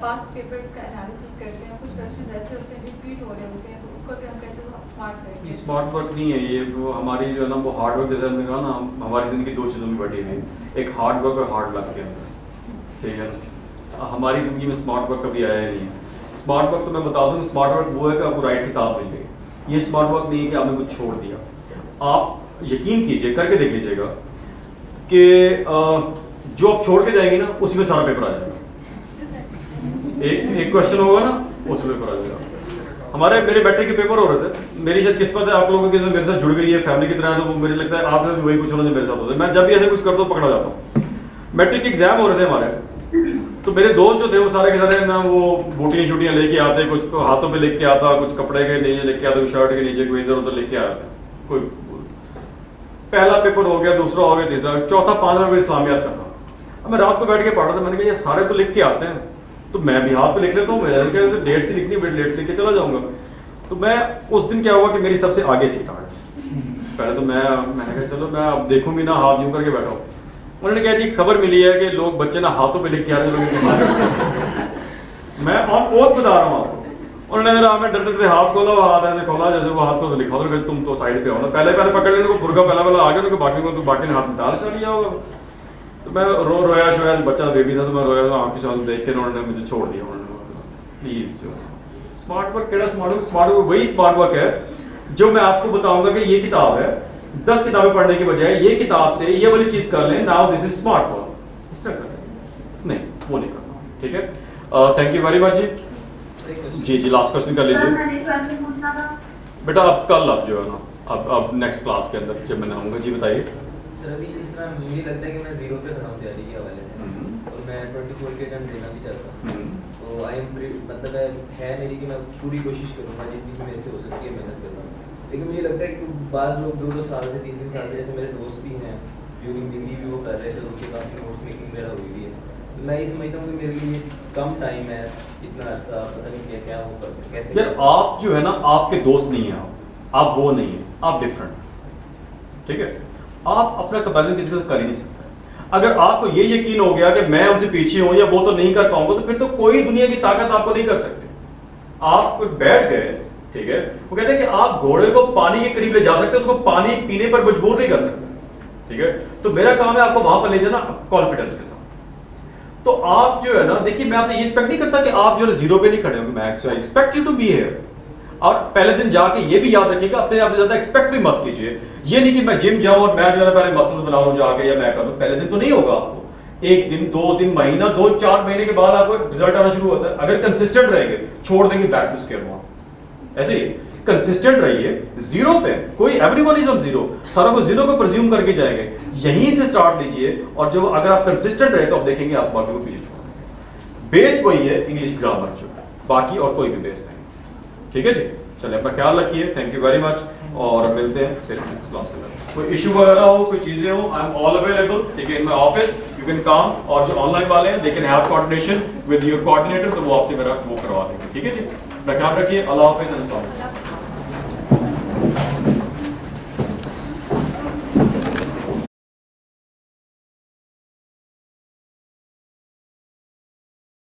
पास्ट पेपर्स का एनालिसिस करते हैं, कुछ क्वेश्चन ऐसे होते हैं रिपीट हो रहे होते हैं, तो उसको अगर हम कहते हैं स्मार्ट वर्क. ये स्मार्ट वर्क नहीं है, ये वो हमारी जो है ना वो हार्ड वर्क जैसे हमने कहा ना, हमारी ज़िंदगी 2 चीज़ों में बटी हुई है. एक हार्ड वर्क और हार्ड लक के अंदर. ठीक है ना. हमारी ज़िंदगी में स्मार्ट वर्क कभी आया ही नहीं है। स्मार्ट वर्क तो मैं बता दूँ, स्मार्ट वर्क वो है कि आपको राइट किताब मिल गई। ये स्मार्ट वर्क नहीं है कि आपने कुछ छोड़ दिया। आप यकीन कीजिए, करके देख लीजिएगा कि जो आप छोड़ के जाएंगे ना उसी में सारा पेपर आ जाएगा। एक क्वेश्चन होगा ना उसमें पेपर आ जाएगा। हमारे मेरे बेटे के पेपर हो रहे थे, मेरी शायद किस्मत है आप लोगों की मेरे साथ जुड़ गई है फैमिली की तरह, तो मुझे लगता है आप वही कुछ होना जो मेरे साथ होता है। मैं जब भी ऐसे कुछ करता हूँ पकड़ा जाता हूँ। मैट्रिक के एग्जाम हो रहे थे हमारे, तो मेरे दोस्त जो थे वो सारे के सारे ना वो बूटियाँ शूटियाँ लेके आते, कुछ तो हाथों पे लेके आता, कुछ कपड़े के नीचे लेके आते, शर्ट के नीचे कोई इधर उधर लेके आते। कोई पहला पेपर हो गया, दूसरा हो गया, तीसरा, चौथा 5वां पेपर इस्लामियात का था। अब मैं रात को बैठ के पढ़ रहा था, मैंने कहा ये सारे तो लिख के आते हैं तो मैं भी हाथ पे लिख लेता हूँ, मैं डेट से लिखनी है, डेट से लिख के चला जाऊंगा। तो मैं उस दिन क्या हुआ कि मेरी सबसे आगे सीट आ गई। पहले तो मैंने कहा चलो मैं अब देखूंगी ना, हाथ यूं करके बैठा हूँ। उन्होंने कहा जी खबर मिली है कि लोग बच्चे ना हाथों पे लिख के आते हैं। मैं और बता रहा हूँ आपको। उन्होंने मेरा मैं डरते हाथ खोला, वो हाथ ऐसे खोला जैसे वो हाथ को लिखा होगा तुम तो साइड पे हो ना, पहले पकड़ लेने को फुर्गा पहला आ गया, उनको बाकी को तो बाकी ने हाथ में डाल चल लिया होगा। तो मैं रोया शोया, बच्चा बेबी था तो मैं रोया, आँख की साथ देख के उन्होंने मुझे छोड़ दिया। उन्होंने प्लीज जो स्मार्ट वर्क केड़ा स्मार्ट वर्क वही स्मार्ट वर्क है जो मैं आपको बताऊंगा कि ये किताब है, 10 किताबें पढ़ने की बजाय ये किताब से ये वाली चीज कर लें, now this is smart work, इस तरह कर नहीं, वो नहीं करना। ठीक है, थैंक यू वेरी मच जी। जी लास्ट क्वेश्चन कर लीजिए बेटा। अब कल आप जो है ना अब नेक्स्ट क्लास के अंदर जब मैं आऊँगा। जी बताइए सर। अभी इस तरह मुझे लगता है कि मैं 0 पे खड़ा हूँ तैयारी के हवाले से, और मैं 24 के एग्जाम देना भी चाहता हूँ। तो आई एम मतलब है मेरी कि मैं पूरी कोशिश करूँगा जितनी भी मेरे से हो सकती है मेहनत करूँगा। लेकिन मुझे लगता है कि बाज़ लोग 2-2 साल से 3-3 साल से, जैसे मेरे दोस्त भी हैं ड्यूरिंग डिग्री भी वो कर रहे थे, उनके काफ़ी नोट्स मेकिंग वगैरह हुई भी है। तो मैं ये समझता हूँ कि मेरे लिए कम टाइम है, इतना अर्सा पता नहीं क्या होगा कैसे। यार आप जो है ना आपके दोस्त नहीं हैं, आप वो नहीं है, आप डिफरेंट। ठीक है, आप अपना कंपैरिजन किसी से कर ही नहीं सकते। अगर आपको ये यकीन हो गया कि मैं उनसे पीछे हूं या वो तो नहीं कर पाऊंगा, तो फिर तो कोई दुनिया की ताकत आपको नहीं कर सकती। आप बैठ गए, ठीक है, वो कहते हैं कि आप घोड़े को पानी के करीब ले जा सकते हैं, उसको पानी पीने पर मजबूर नहीं कर सकते। ठीक है, तो मेरा काम है आपको वहां पर ले जाना कॉन्फिडेंस के साथ। तो आप जो है ना, देखिए मैं आपसे ये एक्सपेक्ट नहीं करता कि आप जो है 0 पे नहीं खड़े होंगे, मैं expect you to be here. और पहले दिन जाके ये भी याद रखिएगा, अपने आप से ज्यादा एक्सपेक्ट भी मत कीजिए। ये नहीं कि मैं जिम जाऊं और मैं जो है पहले मसल्स बनाऊं जाके या मैं करूं, पहले दिन तो नहीं होगा आपको। 1 दिन 2 दिन महीना 2-4 महीने के बाद आपको रिजल्ट आना शुरू होता है। अगर कंसिस्टेंट रहेंगे, छोड़ देंगे बैक टू स्क्वायर वन। ऐसे ही कंसिस्टेंट रहिए। 0 पे कोई एवरीवन इज ऑन 0, सारा को 0 को प्रिज्यूम करके जाएंगे। यहीं से स्टार्ट लीजिए, और जब अगर आप कंसिस्टेंट रहे तो आप देखेंगे आप बाकी को पीछे छोड़ देंगे। बेस वही है इंग्लिश ग्रामर जो है, बाकी और कोई भी बेस नहीं। ठीक है जी, चलिए अपना ख्याल रखिए, थैंक यू वेरी मच, और मिलते हैं फिर नेक्स्ट क्लास में। कोई इशू वगैरह हो, कोई चीजें हो, आई एम ऑल अवेलेबल। ठीक है, in my office you can come, और जो ऑनलाइन वाले हैं they can have coordination with your coordinator, तो वो आपसे मेरा वो करवा देंगे। ठीक है जी, अपना ख्याल रखिए, अल्लाह हाफिज़।